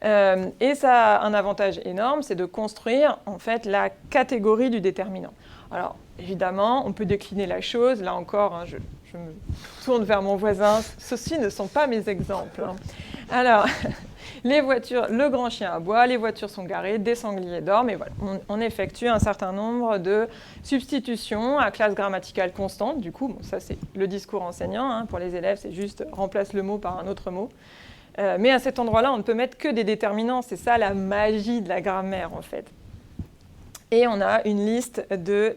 Et ça a un avantage énorme, c'est de construire en fait la catégorie du déterminant. Alors évidemment, on peut décliner la chose. Là encore, je me tourne vers mon voisin. Ceux-ci ne sont pas mes exemples. Alors, les voitures, le grand chien aboie, les voitures sont garées, des sangliers dorment, et voilà. On effectue un certain nombre de substitutions à classe grammaticale constante. Du coup, bon, ça c'est le discours enseignant. Pour les élèves, c'est juste remplace le mot par un autre mot. Mais à cet endroit-là, on ne peut mettre que des déterminants. C'est ça la magie de la grammaire, en fait. Et on a une liste de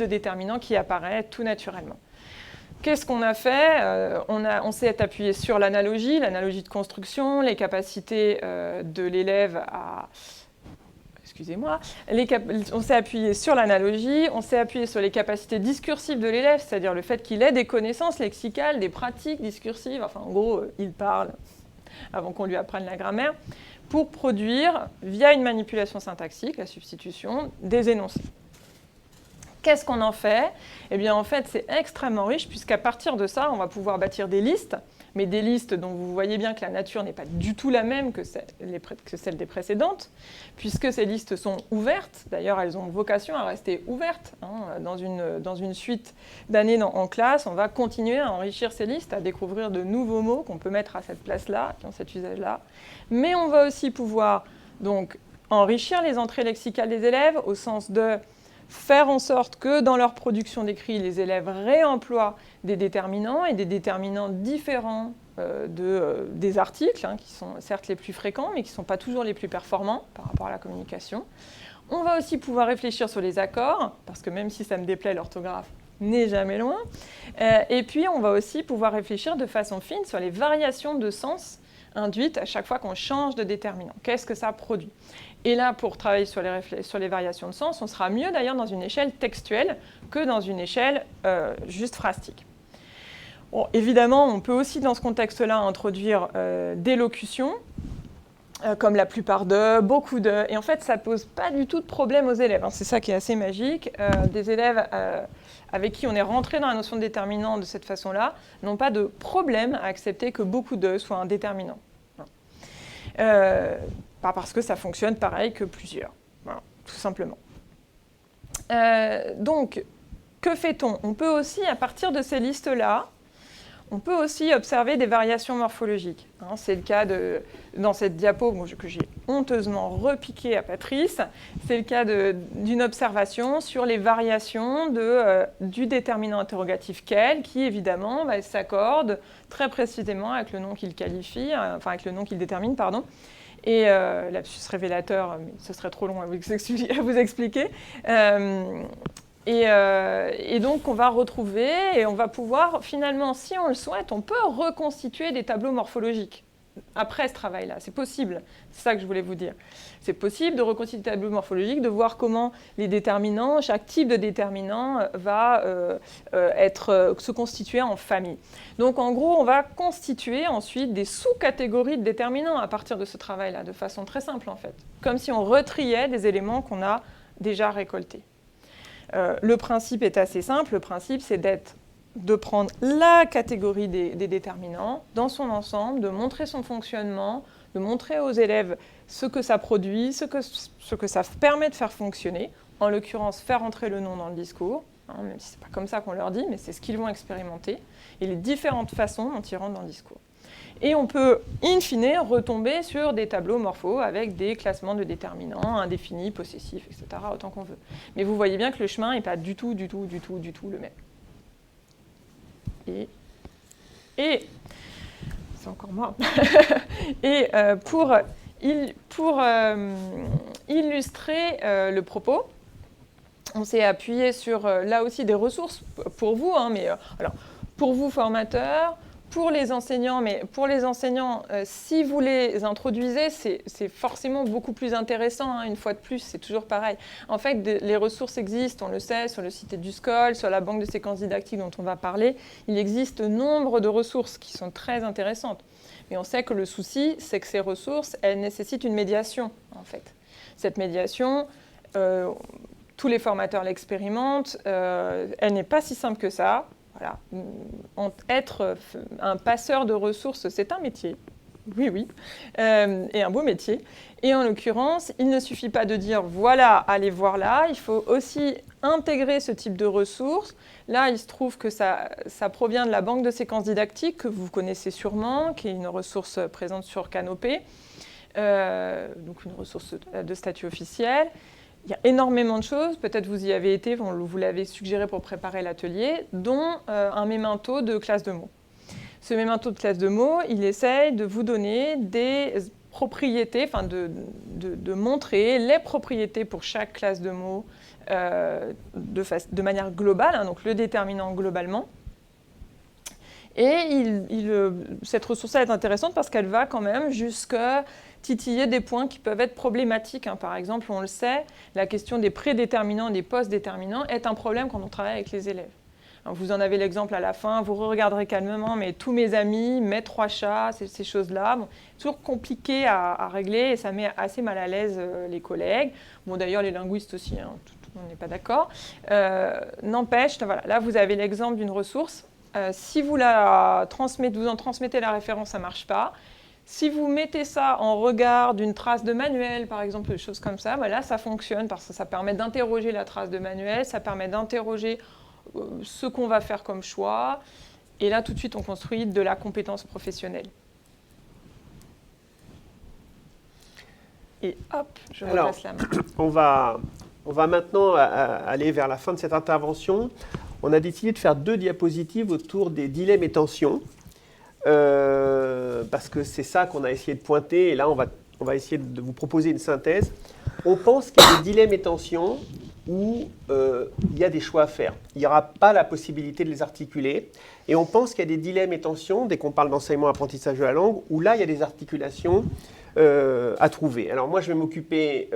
déterminants qui apparaît tout naturellement. Qu'est-ce qu'on a fait ? On s'est appuyé sur l'analogie de construction, les capacités de l'élève à... Excusez-moi. On s'est appuyé sur l'analogie, on s'est appuyé sur les capacités discursives de l'élève, c'est-à-dire le fait qu'il ait des connaissances lexicales, des pratiques discursives, enfin en gros, il parle avant qu'on lui apprenne la grammaire, pour produire, via une manipulation syntaxique, la substitution, des énoncés. Qu'est-ce qu'on en fait ? Eh bien, en fait, c'est extrêmement riche, puisqu'à partir de ça, on va pouvoir bâtir des listes, mais des listes dont vous voyez bien que la nature n'est pas du tout la même que celle des précédentes, puisque ces listes sont ouvertes. D'ailleurs, elles ont vocation à rester ouvertes. Dans une suite d'années en classe, on va continuer à enrichir ces listes, à découvrir de nouveaux mots qu'on peut mettre à cette place-là, qui ont cet usage-là. Mais on va aussi pouvoir donc enrichir les entrées lexicales des élèves, au sens de faire en sorte que dans leur production d'écrit, les élèves réemploient des déterminants et des déterminants différents des articles, qui sont certes les plus fréquents, mais qui ne sont pas toujours les plus performants par rapport à la communication. On va aussi pouvoir réfléchir sur les accords, parce que même si ça me déplaît, l'orthographe n'est jamais loin. Et puis, on va aussi pouvoir réfléchir de façon fine sur les variations de sens induites à chaque fois qu'on change de déterminant. Qu'est-ce que ça produit ? Et là, pour travailler sur les variations de sens, on sera mieux d'ailleurs dans une échelle textuelle que dans une échelle juste phrastique. Bon, évidemment, on peut aussi dans ce contexte-là introduire des locutions, comme la plupart de, beaucoup de, et en fait, ça ne pose pas du tout de problème aux élèves. C'est ça qui est assez magique. Des élèves avec qui on est rentré dans la notion de déterminant de cette façon-là n'ont pas de problème à accepter que beaucoup de soit un déterminant. Pas parce que ça fonctionne pareil que plusieurs, voilà, tout simplement. Donc, que fait-on ? On peut aussi, à partir de ces listes-là, on peut aussi observer des variations morphologiques. C'est le cas dans cette diapo que j'ai honteusement repiquée à Patrice. C'est le cas d'une observation sur les variations du déterminant interrogatif quel, qui évidemment s'accorde très précisément avec le nom qu'il qualifie, enfin avec le nom qu'il détermine, pardon. Et lapsus révélateur, mais ce serait trop long à vous expliquer. Et donc, on va retrouver et on va pouvoir, finalement, si on le souhaite, on peut reconstituer des tableaux morphologiques après ce travail-là. C'est possible, c'est ça que je voulais vous dire. C'est possible de reconstituer des tableaux morphologiques, de voir comment les déterminants, chaque type de déterminant va se constituer en famille. Donc, en gros, on va constituer ensuite des sous-catégories de déterminants à partir de ce travail-là, de façon très simple, en fait. Comme si on retriait des éléments qu'on a déjà récoltés. Le principe est assez simple. Le principe, c'est de prendre la catégorie des déterminants dans son ensemble, de montrer son fonctionnement, de montrer aux élèves ce que ça produit, ce que ça permet de faire fonctionner, en l'occurrence faire entrer le nom dans le discours, même si ce n'est pas comme ça qu'on leur dit, mais c'est ce qu'ils vont expérimenter, et les différentes façons dont ils rentrent dans le discours. Et on peut, in fine, retomber sur des tableaux morphos avec des classements de déterminants, indéfinis, possessifs, etc., autant qu'on veut. Mais vous voyez bien que le chemin n'est pas du tout le même. c'est encore moi. Et pour illustrer le propos, on s'est appuyé sur, là aussi, des ressources pour vous, alors, pour vous, formateurs, pour les enseignants, mais pour les enseignants, si vous les introduisez, c'est forcément beaucoup plus intéressant, une fois de plus, c'est toujours pareil. En fait, les ressources existent, on le sait, sur le site EduScol, sur la banque de séquences didactiques dont on va parler, il existe nombre de ressources qui sont très intéressantes. Mais on sait que le souci, c'est que ces ressources, elles nécessitent une médiation, en fait. Cette médiation, tous les formateurs l'expérimentent, elle n'est pas si simple que ça. Voilà. Être un passeur de ressources, c'est un métier. Oui, et un beau métier. Et en l'occurrence, il ne suffit pas de dire « voilà, allez voir là », il faut aussi intégrer ce type de ressources. Là, il se trouve que ça provient de la banque de séquences didactiques, que vous connaissez sûrement, qui est une ressource présente sur Canopé, donc une ressource de statut officiel. Il y a énormément de choses, peut-être vous y avez été, vous l'avez suggéré pour préparer l'atelier, dont un mémento de classe de mots. Ce mémento de classe de mots, il essaye de vous donner des propriétés, de montrer les propriétés pour chaque classe de mots de manière globale, donc le déterminant globalement. Et cette ressource-là est intéressante parce qu'elle va quand même jusqu'à titiller des points qui peuvent être problématiques. Par exemple, on le sait, la question des prédéterminants et des post-déterminants est un problème quand on travaille avec les élèves. Alors, vous en avez l'exemple à la fin, vous regarderez calmement, mais tous mes amis, mes 3 chats, ces choses-là, c'est toujours compliqué à régler et ça met assez mal à l'aise les collègues. Bon, d'ailleurs, les linguistes aussi, on n'est pas d'accord. N'empêche, voilà, là, vous avez l'exemple d'une ressource. Si vous en transmettez la référence, ça ne marche pas. Si vous mettez ça en regard d'une trace de manuel, par exemple, des choses comme ça, là, ça fonctionne parce que ça permet d'interroger la trace de manuel, ça permet d'interroger ce qu'on va faire comme choix. Et là, tout de suite, on construit de la compétence professionnelle. Et hop, je repasse la main. On va maintenant aller vers la fin de cette intervention. On a décidé de faire 2 diapositives autour des dilemmes et tensions, parce que c'est ça qu'on a essayé de pointer, et là on va essayer de vous proposer une synthèse. On pense qu'il y a des dilemmes et tensions où il y a des choix à faire. Il n'y aura pas la possibilité de les articuler, et on pense qu'il y a des dilemmes et tensions, dès qu'on parle d'enseignement-apprentissage de la langue, où là il y a des articulations à trouver. Alors moi je vais m'occuper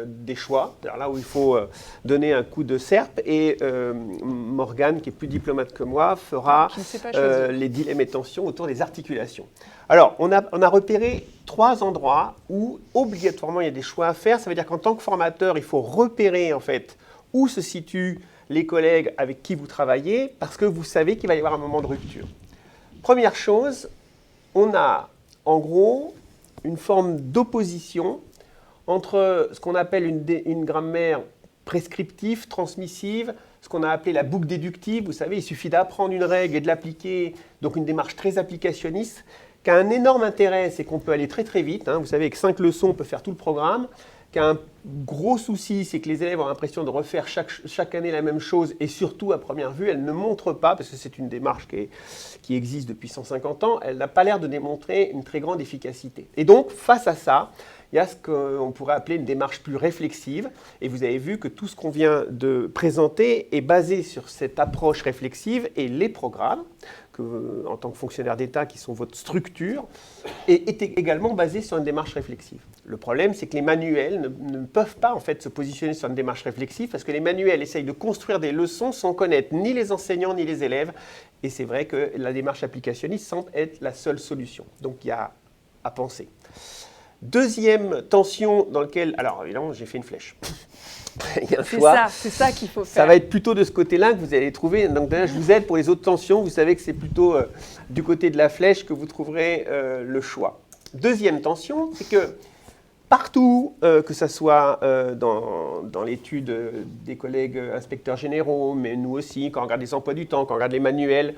des choix, alors là où il faut donner un coup de serpe, et Morgane, qui est plus diplomate que moi, fera les dilemmes et tensions autour des articulations. Alors on a repéré 3 endroits où obligatoirement il y a des choix à faire. Ça veut dire qu'en tant que formateur, il faut repérer en fait où se situent les collègues avec qui vous travaillez, parce que vous savez qu'il va y avoir un moment de rupture. Première chose, on a en gros une forme d'opposition entre ce qu'on appelle une grammaire prescriptive, transmissive, ce qu'on a appelé la boucle déductive. Vous savez, il suffit d'apprendre une règle et de l'appliquer, donc une démarche très applicationniste, qui a un énorme intérêt, c'est qu'on peut aller très très vite. Vous savez, avec 5 leçons, on peut faire tout le programme. Qui a un gros souci, c'est que les élèves ont l'impression de refaire chaque année la même chose, et surtout, à première vue, elle ne montre pas, parce que c'est une démarche qui existe depuis 150 ans, elle n'a pas l'air de démontrer une très grande efficacité. Et donc, face à ça, il y a ce qu'on pourrait appeler une démarche plus réflexive, et vous avez vu que tout ce qu'on vient de présenter est basé sur cette approche réflexive, et les programmes, en tant que fonctionnaire d'État, qui sont votre structure, est également basé sur une démarche réflexive. Le problème, c'est que les manuels ne peuvent pas en fait se positionner sur une démarche réflexive, parce que les manuels essayent de construire des leçons sans connaître ni les enseignants ni les élèves, et c'est vrai que la démarche applicationniste semble être la seule solution. Donc il y a à penser. Deuxième tension dans laquelle... Alors évidemment, j'ai fait une flèche. Il y a un choix. C'est ça qu'il faut faire. Ça va être plutôt de ce côté-là que vous allez trouver. Donc là, je vous aide pour les autres tensions. Vous savez que c'est plutôt du côté de la flèche que vous trouverez le choix. Deuxième tension, c'est que partout, que ce soit dans l'étude des collègues inspecteurs généraux, mais nous aussi, quand on regarde les emplois du temps, quand on regarde les manuels,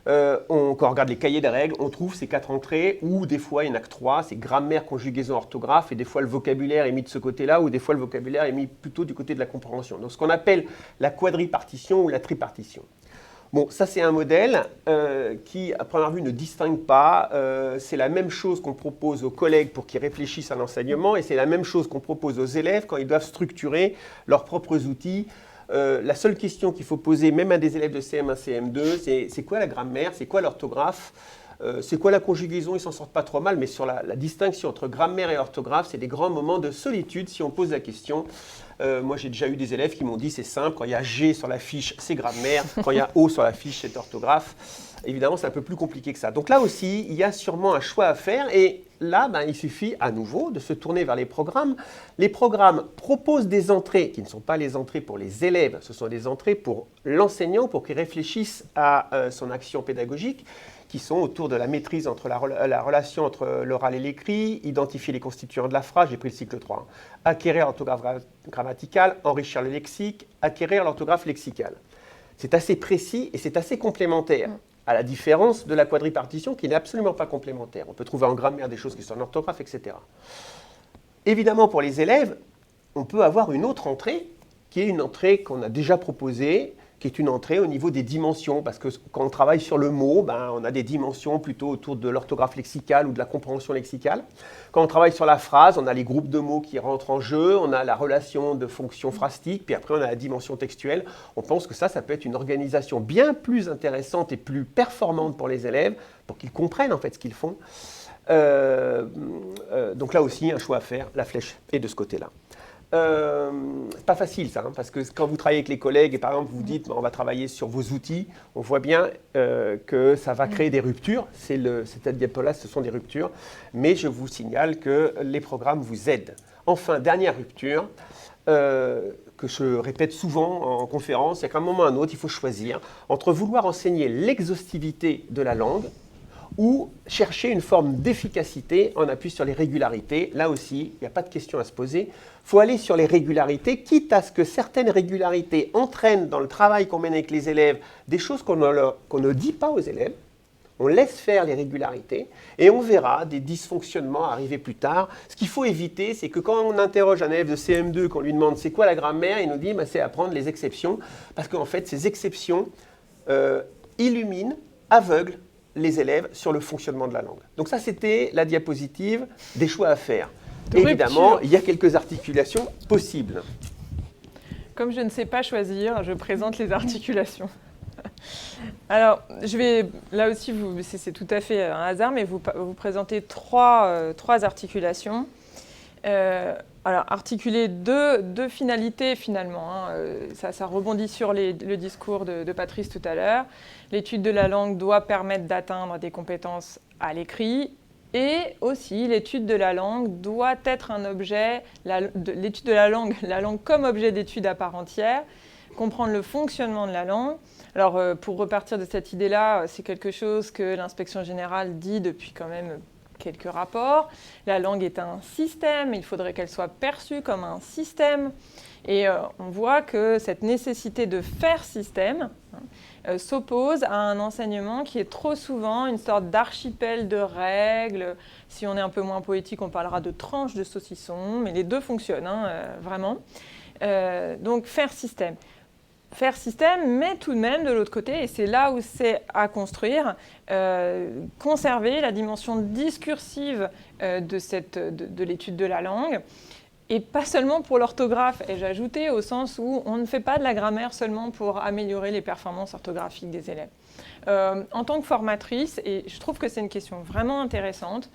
quand on regarde les cahiers de règles, on trouve ces 4 entrées, ou des fois, il n'y en a que 3, c'est grammaire, conjugaison, orthographe, et des fois, le vocabulaire est mis de ce côté-là, ou des fois, le vocabulaire est mis plutôt du côté de la compréhension. Donc, ce qu'on appelle la quadripartition ou la tripartition. Bon, ça c'est un modèle qui, à première vue, ne distingue pas. C'est la même chose qu'on propose aux collègues pour qu'ils réfléchissent à l'enseignement et c'est la même chose qu'on propose aux élèves quand ils doivent structurer leurs propres outils. La seule question qu'il faut poser, même à des élèves de CM1, CM2, c'est quoi la grammaire, c'est quoi l'orthographe, c'est quoi la conjugaison, ils s'en sortent pas trop mal, mais sur la distinction entre grammaire et orthographe, c'est des grands moments de solitude si on pose la question. Moi, j'ai déjà eu des élèves qui m'ont dit c'est simple, quand il y a G sur la fiche, c'est grammaire, quand il y a O sur la fiche, c'est orthographe. Évidemment, c'est un peu plus compliqué que ça. Donc là aussi, il y a sûrement un choix à faire et là, il suffit à nouveau de se tourner vers les programmes. Les programmes proposent des entrées qui ne sont pas les entrées pour les élèves, ce sont des entrées pour l'enseignant, pour qu'il réfléchisse à son action pédagogique, qui sont autour de la maîtrise entre la relation entre l'oral et l'écrit, identifier les constituants de la phrase, j'ai pris le cycle 3, acquérir l'orthographe grammaticale, enrichir le lexique, acquérir l'orthographe lexicale. C'est assez précis et c'est assez complémentaire, à la différence de la quadripartition qui n'est absolument pas complémentaire. On peut trouver en grammaire des choses qui sont en orthographe, etc. Évidemment, pour les élèves, on peut avoir une autre entrée, qui est une entrée qu'on a déjà proposée, qui est une entrée au niveau des dimensions, parce que quand on travaille sur le mot, on a des dimensions plutôt autour de l'orthographe lexicale ou de la compréhension lexicale. Quand on travaille sur la phrase, on a les groupes de mots qui rentrent en jeu, on a la relation de fonctions phrastiques, puis après on a la dimension textuelle. On pense que ça peut être une organisation bien plus intéressante et plus performante pour les élèves, pour qu'ils comprennent en fait ce qu'ils font. Donc là aussi, un choix à faire, la flèche est de ce côté-là. C'est pas facile ça, parce que quand vous travaillez avec les collègues et par exemple vous dites on va travailler sur vos outils, on voit bien que ça va créer des ruptures, cette diapo-là ce sont des ruptures, mais je vous signale que les programmes vous aident. Enfin, dernière rupture, que je répète souvent en conférence, c'est qu'à un moment ou à un autre il faut choisir entre vouloir enseigner l'exhaustivité de la langue ou chercher une forme d'efficacité en appui sur les régularités. Là aussi, il n'y a pas de question à se poser. Il faut aller sur les régularités, quitte à ce que certaines régularités entraînent dans le travail qu'on mène avec les élèves des choses qu'on ne dit pas aux élèves. On laisse faire les régularités et on verra des dysfonctionnements arriver plus tard. Ce qu'il faut éviter, c'est que quand on interroge un élève de CM2, qu'on lui demande c'est quoi la grammaire, il nous dit c'est apprendre les exceptions, parce qu'en fait, ces exceptions illuminent, aveuglent les élèves sur le fonctionnement de la langue. Donc ça, c'était la diapositive des choix à faire. Évidemment, il y a quelques articulations possibles. Comme je ne sais pas choisir, je présente les articulations. Alors, je vais, là aussi, c'est tout à fait un hasard, mais vous présenter trois articulations. Alors, articuler deux finalités finalement. Ça rebondit sur le discours de Patrice tout à l'heure. L'étude de la langue doit permettre d'atteindre des compétences à l'écrit. Et aussi, l'étude de la langue doit être un objet, l'étude de la langue comme objet d'étude à part entière, comprendre le fonctionnement de la langue. Alors, pour repartir de cette idée-là, c'est quelque chose que l'Inspection générale dit depuis quand même quelques rapports. La langue est un système, il faudrait qu'elle soit perçue comme un système. Et on voit que cette nécessité de faire système s'oppose à un enseignement qui est trop souvent une sorte d'archipel de règles. Si on est un peu moins poétique, on parlera de tranches de saucisson, mais les deux fonctionnent, vraiment. Donc faire système. Faire système, mais tout de même de l'autre côté, et c'est là où c'est à construire, conserver la dimension discursive de l'étude de la langue, et pas seulement pour l'orthographe, ai-je ajouté, au sens où on ne fait pas de la grammaire seulement pour améliorer les performances orthographiques des élèves. En tant que formatrice, et je trouve que c'est une question vraiment intéressante,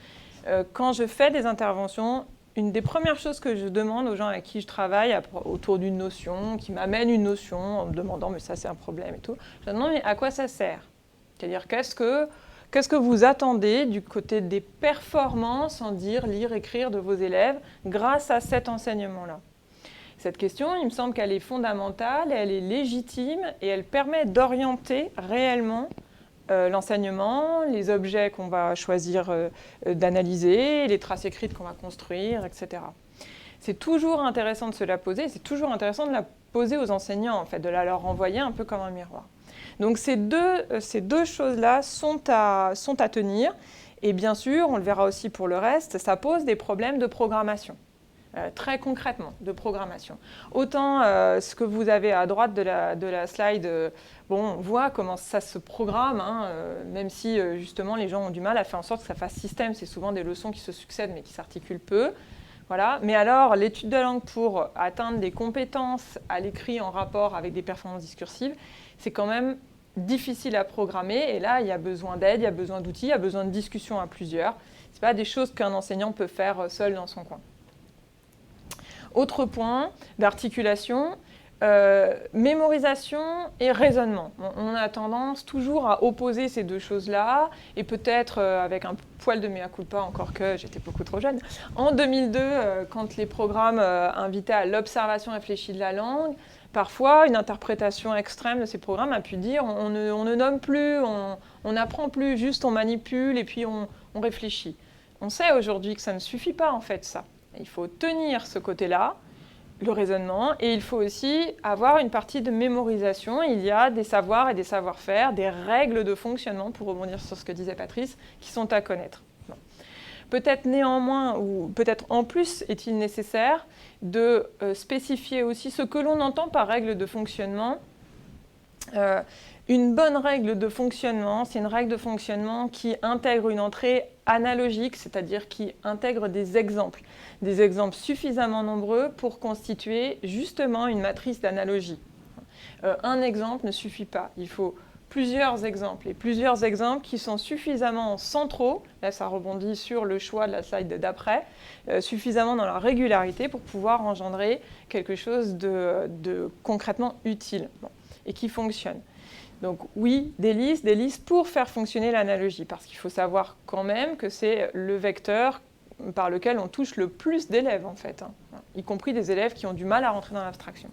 quand je fais des interventions, une des premières choses que je demande aux gens avec qui je travaille autour d'une notion, qui m'amène une notion en me demandant mais ça c'est un problème et tout, je leur demande mais à quoi ça sert ? C'est-à-dire qu'est-ce que vous attendez du côté des performances en dire, lire, écrire de vos élèves grâce à cet enseignement-là ? Cette question, il me semble qu'elle est fondamentale, elle est légitime et elle permet d'orienter réellement l'enseignement, les objets qu'on va choisir d'analyser, les traces écrites qu'on va construire, etc. C'est toujours intéressant de se la poser, c'est toujours intéressant de la poser aux enseignants, en fait, de la leur renvoyer un peu comme un miroir. Donc ces deux choses-là sont à tenir, et bien sûr, on le verra aussi pour le reste, ça pose des problèmes de programmation. très concrètement, de programmation. Autant ce que vous avez à droite de la slide, on voit comment ça se programme, même si justement les gens ont du mal à faire en sorte que ça fasse système. C'est souvent des leçons qui se succèdent mais qui s'articulent peu. Voilà. Mais alors, l'étude de la langue pour atteindre des compétences à l'écrit en rapport avec des performances discursives, c'est quand même difficile à programmer. Et là, il y a besoin d'aide, il y a besoin d'outils, il y a besoin de discussions à plusieurs. Ce n'est pas des choses qu'un enseignant peut faire seul dans son coin. Autre point d'articulation, mémorisation et raisonnement. On a tendance toujours à opposer ces deux choses-là, et peut-être avec un poil de mea culpa, encore que j'étais beaucoup trop jeune. En 2002, quand les programmes invitaient à l'observation réfléchie de la langue, parfois une interprétation extrême de ces programmes a pu dire on ne nomme plus, on n'apprend plus, juste on manipule et puis on réfléchit. On sait aujourd'hui que ça ne suffit pas en fait ça. Il faut tenir ce côté-là, le raisonnement, et il faut aussi avoir une partie de mémorisation. Il y a des savoirs et des savoir-faire, des règles de fonctionnement, pour rebondir sur ce que disait Patrice, qui sont à connaître. Bon. Peut-être néanmoins, ou peut-être en plus, est-il nécessaire de spécifier aussi ce que l'on entend par règle de fonctionnement. Une bonne règle de fonctionnement, c'est une règle de fonctionnement qui intègre une entrée analogique, c'est-à-dire qui intègre des exemples suffisamment nombreux pour constituer justement une matrice d'analogie. Un exemple ne suffit pas, il faut plusieurs exemples, et plusieurs exemples qui sont suffisamment centraux, là ça rebondit sur le choix de la slide d'après, suffisamment dans la régularité pour pouvoir engendrer quelque chose de concrètement utile et qui fonctionne. Donc oui, des listes pour faire fonctionner l'analogie, parce qu'il faut savoir quand même que c'est le vecteur par lequel on touche le plus d'élèves, en fait, y compris des élèves qui ont du mal à rentrer dans l'abstraction.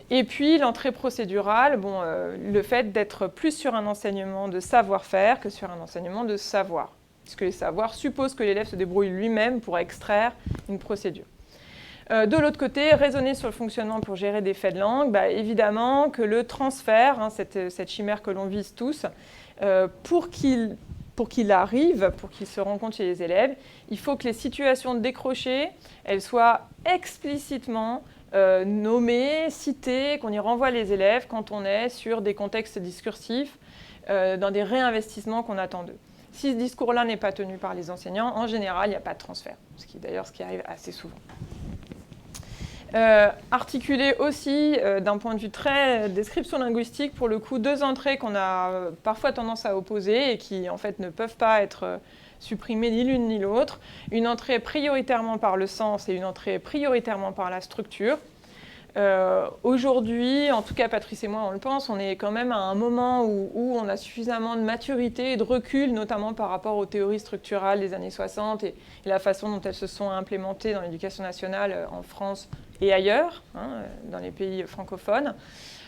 Et puis l'entrée procédurale, le fait d'être plus sur un enseignement de savoir-faire que sur un enseignement de savoir, puisque les savoirs supposent que l'élève se débrouille lui-même pour extraire une procédure. De l'autre côté, raisonner sur le fonctionnement pour gérer des faits de langue, évidemment que le transfert, cette chimère que l'on vise tous, pour qu'il arrive, pour qu'il se rencontre chez les élèves, il faut que les situations de décroché, elles soient explicitement nommées, citées, qu'on y renvoie les élèves quand on est sur des contextes discursifs, dans des réinvestissements qu'on attend d'eux. Si ce discours-là n'est pas tenu par les enseignants, en général, il n'y a pas de transfert, ce qui arrive assez souvent. Articuler aussi, d'un point de vue très description linguistique, pour le coup, deux entrées qu'on a parfois tendance à opposer et qui, en fait, ne peuvent pas être supprimées ni l'une ni l'autre. Une entrée prioritairement par le sens et une entrée prioritairement par la structure. Aujourd'hui, en tout cas Patrice et moi on le pense, on est quand même à un moment où on a suffisamment de maturité et de recul, notamment par rapport aux théories structurales des années 60 et la façon dont elles se sont implémentées dans l'éducation nationale en France et ailleurs, dans les pays francophones,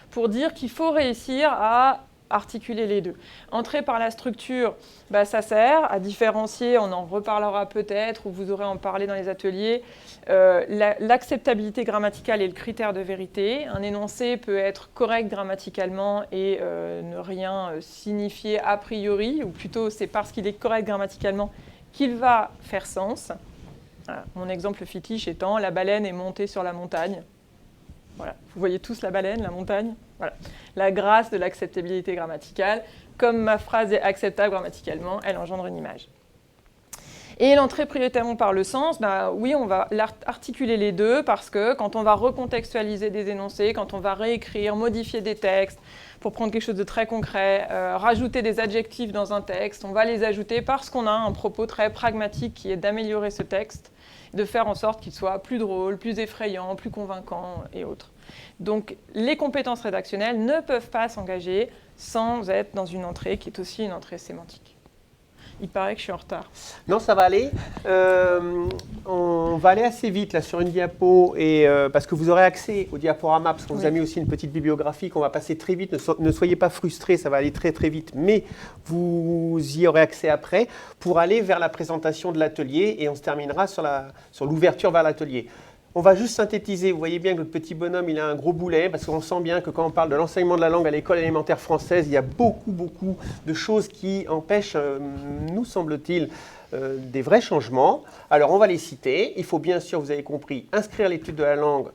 pour dire qu'il faut réussir à articuler les deux. Entrer par la structure, ça sert à différencier, on en reparlera peut-être, ou vous aurez en parlé dans les ateliers, l'acceptabilité grammaticale et le critère de vérité. Un énoncé peut être correct grammaticalement et ne rien signifier a priori, ou plutôt c'est parce qu'il est correct grammaticalement qu'il va faire sens. Voilà. Mon exemple fétiche étant « la baleine est montée sur la montagne ». Voilà. Vous voyez tous la baleine, la montagne. Voilà. La grâce de l'acceptabilité grammaticale, comme ma phrase est acceptable grammaticalement, elle engendre une image. Et l'entrée prioritairement par le sens, oui, on va articuler les deux parce que quand on va recontextualiser des énoncés, quand on va réécrire, modifier des textes, pour prendre quelque chose de très concret, rajouter des adjectifs dans un texte, on va les ajouter parce qu'on a un propos très pragmatique qui est d'améliorer ce texte, de faire en sorte qu'il soit plus drôle, plus effrayant, plus convaincant et autres. Donc les compétences rédactionnelles ne peuvent pas s'engager sans être dans une entrée qui est aussi une entrée sémantique. Il paraît que je suis en retard. Non, ça va aller. On va aller assez vite là sur une diapo et parce que vous aurez accès au diaporama parce qu'on vous a mis aussi une petite bibliographie qu'on va passer très vite. Ne soyez pas frustrés, ça va aller très très vite, mais vous y aurez accès après pour aller vers la présentation de l'atelier et on se terminera sur l'ouverture vers l'atelier. On va juste synthétiser. Vous voyez bien que le petit bonhomme, il a un gros boulet, parce qu'on sent bien que quand on parle de l'enseignement de la langue à l'école élémentaire française, il y a beaucoup de choses qui empêchent, nous semble-t-il, des vrais changements. Alors, on va les citer. Il faut bien sûr, vous avez compris, inscrire l'étude de la langue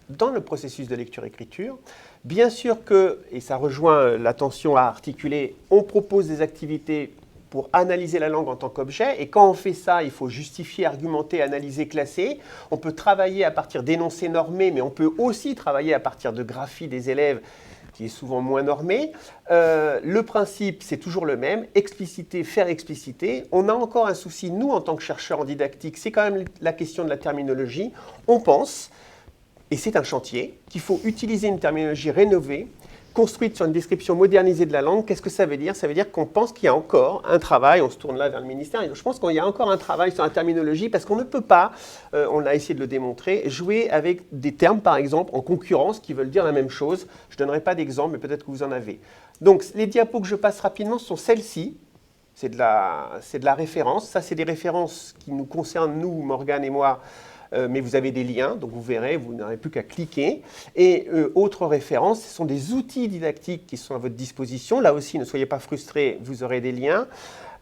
dans le processus de lecture-écriture. Bien sûr que, et ça rejoint l'attention à articuler, on propose des activités pour analyser la langue en tant qu'objet. Et quand on fait ça, il faut justifier, argumenter, analyser, classer. On peut travailler à partir d'énoncés normés, mais on peut aussi travailler à partir de graphie des élèves, qui est souvent moins normé. Le principe, c'est toujours le même, expliciter, faire expliciter. On a encore un souci, nous, en tant que chercheurs en didactique, c'est quand même la question de la terminologie. On pense, et c'est un chantier, qu'il faut utiliser une terminologie rénovée, construite sur une description modernisée de la langue. Qu'est-ce que ça veut dire? Ça veut dire qu'on pense qu'il y a encore un travail, on se tourne là vers le ministère, et je pense qu'il y a encore un travail sur la terminologie parce qu'on ne peut pas, on a essayé de le démontrer, jouer avec des termes par exemple en concurrence qui veulent dire la même chose. Je ne donnerai pas d'exemple, mais peut-être que vous en avez. Donc les diapos que je passe rapidement sont celles-ci. C'est de la référence. Ça, c'est des références qui nous concernent, nous, Morgane et moi, mais vous avez des liens, donc vous verrez, vous n'aurez plus qu'à cliquer. Et autre référence, ce sont des outils didactiques qui sont à votre disposition. Là aussi, ne soyez pas frustrés, vous aurez des liens.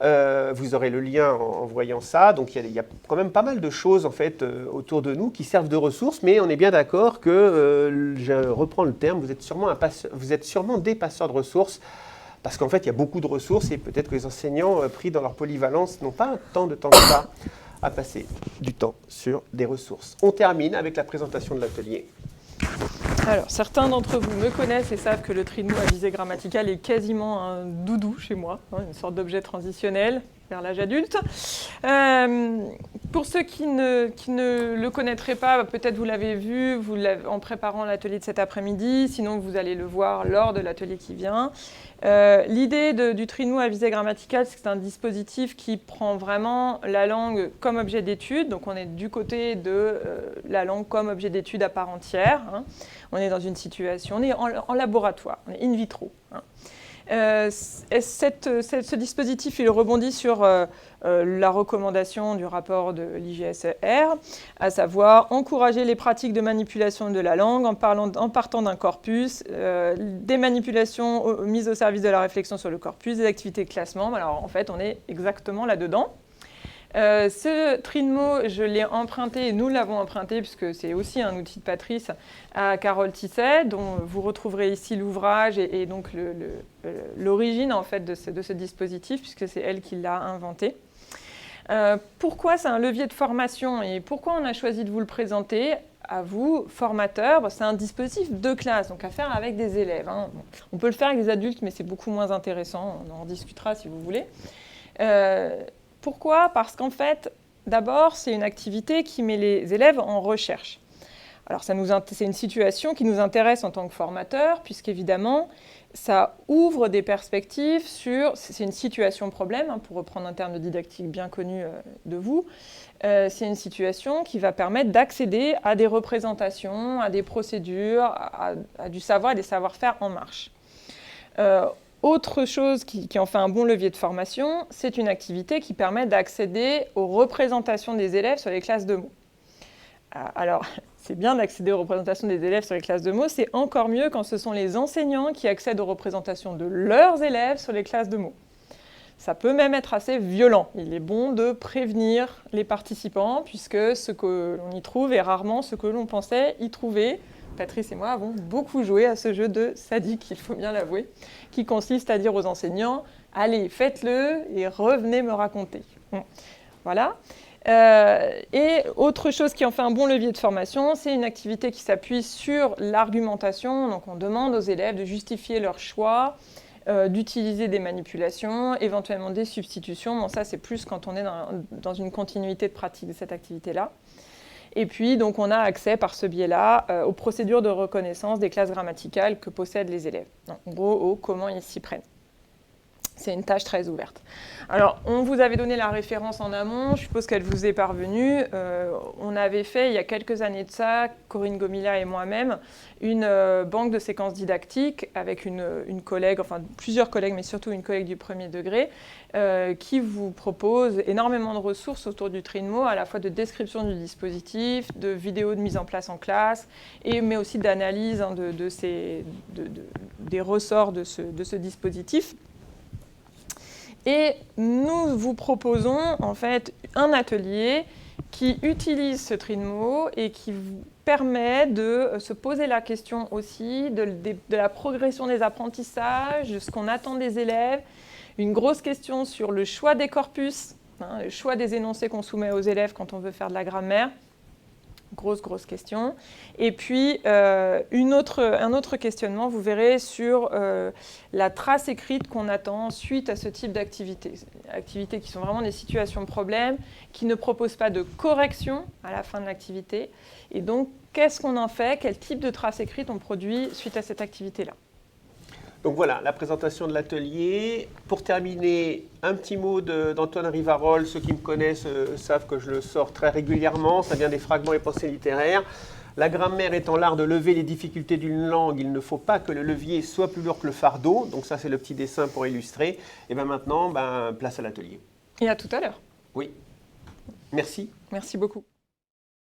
Vous aurez le lien en voyant ça. Donc il y a quand même pas mal de choses en fait autour de nous qui servent de ressources, mais on est bien d'accord que, je reprends le terme, vous êtes sûrement des passeurs de ressources. Parce qu'en fait, il y a beaucoup de ressources et peut-être que les enseignants pris dans leur polyvalence n'ont pas tant de temps que ça à passer du temps sur des ressources. On termine avec la présentation de l'atelier. Alors, certains d'entre vous me connaissent et savent que le trait de mots à visée grammaticale est quasiment un doudou chez moi, une sorte d'objet transitionnel vers l'âge adulte. Pour ceux qui ne le connaîtraient pas, peut-être vous l'avez vu en préparant l'atelier de cet après-midi, sinon vous allez le voir lors de l'atelier qui vient. L'idée du trait de mots à visée grammaticale, c'est que c'est un dispositif qui prend vraiment la langue comme objet d'étude. Donc on est du côté de la langue comme objet d'étude à part entière. On est dans une situation, on est en laboratoire, on est in vitro. Ce dispositif, il rebondit sur la recommandation du rapport de l'IGSR, à savoir encourager les pratiques de manipulation de la langue en partant d'un corpus, des manipulations mises au service de la réflexion sur le corpus, des activités de classement. Alors en fait, on est exactement là-dedans. Ce trait de mots, je l'ai emprunté, et nous l'avons emprunté, puisque c'est aussi un outil de Patrice, à Carole Tisset, dont vous retrouverez ici l'ouvrage et donc l'origine en fait de ce dispositif, puisque c'est elle qui l'a inventé. Pourquoi c'est un levier de formation et pourquoi on a choisi de vous le présenter à vous, formateurs? C'est un dispositif de classe, donc à faire avec des élèves. On peut le faire avec des adultes, mais c'est beaucoup moins intéressant, on en discutera si vous voulez. Pourquoi? Parce qu'en fait, d'abord, c'est une activité qui met les élèves en recherche. Alors, c'est une situation qui nous intéresse en tant que formateurs, puisqu'évidemment, ça ouvre des perspectives sur... C'est une situation problème, pour reprendre un terme de didactique bien connu de vous. C'est une situation qui va permettre d'accéder à des représentations, à des procédures, à du savoir et des savoir-faire en marche. Autre chose qui en fait un bon levier de formation, c'est une activité qui permet d'accéder aux représentations des élèves sur les classes de mots. Alors, c'est bien d'accéder aux représentations des élèves sur les classes de mots, c'est encore mieux quand ce sont les enseignants qui accèdent aux représentations de leurs élèves sur les classes de mots. Ça peut même être assez violent. Il est bon de prévenir les participants, puisque ce que l'on y trouve est rarement ce que l'on pensait y trouver. Patrice et moi avons beaucoup joué à ce jeu de sadique, il faut bien l'avouer, qui consiste à dire aux enseignants « Allez, faites-le et revenez me raconter ». Voilà. Et autre chose qui en fait un bon levier de formation, c'est une activité qui s'appuie sur l'argumentation. Donc on demande aux élèves de justifier leur choix, d'utiliser des manipulations, éventuellement des substitutions. Bon, ça, c'est plus quand on est dans une continuité de pratique de cette activité-là. Et puis, donc, on a accès par ce biais-là aux procédures de reconnaissance des classes grammaticales que possèdent les élèves. En gros, comment ils s'y prennent. C'est une tâche très ouverte. Alors, on vous avait donné la référence en amont, je suppose qu'elle vous est parvenue. On avait fait, il y a quelques années de ça, Corinne Gomila et moi-même, une banque de séquences didactiques avec une collègue, enfin plusieurs collègues, mais surtout une collègue du premier degré, qui vous propose énormément de ressources autour du tri de mots, à la fois de description du dispositif, de vidéos de mise en place en classe, mais aussi d'analyse des ressorts de ce dispositif. Et nous vous proposons en fait un atelier qui utilise ce tri de mots et qui vous permet de se poser la question aussi de la progression des apprentissages, de ce qu'on attend des élèves, une grosse question sur le choix des corpus, le choix des énoncés qu'on soumet aux élèves quand on veut faire de la grammaire. Grosse question. Et puis, un autre questionnement, vous verrez, sur la trace écrite qu'on attend suite à ce type d'activités. Activités qui sont vraiment des situations de problème, qui ne proposent pas de correction à la fin de l'activité. Et donc, qu'est-ce qu'on en fait? Quel type de trace écrite on produit suite à cette activité-là? Donc voilà, la présentation de l'atelier. Pour terminer, un petit mot d'Antoine Rivarol. Ceux qui me connaissent savent que je le sors très régulièrement. Ça vient des fragments et pensées littéraires. La grammaire étant l'art de lever les difficultés d'une langue, il ne faut pas que le levier soit plus lourd que le fardeau. Donc ça, c'est le petit dessin pour illustrer. Et bien maintenant, place à l'atelier. Et à tout à l'heure. Oui. Merci. Merci beaucoup.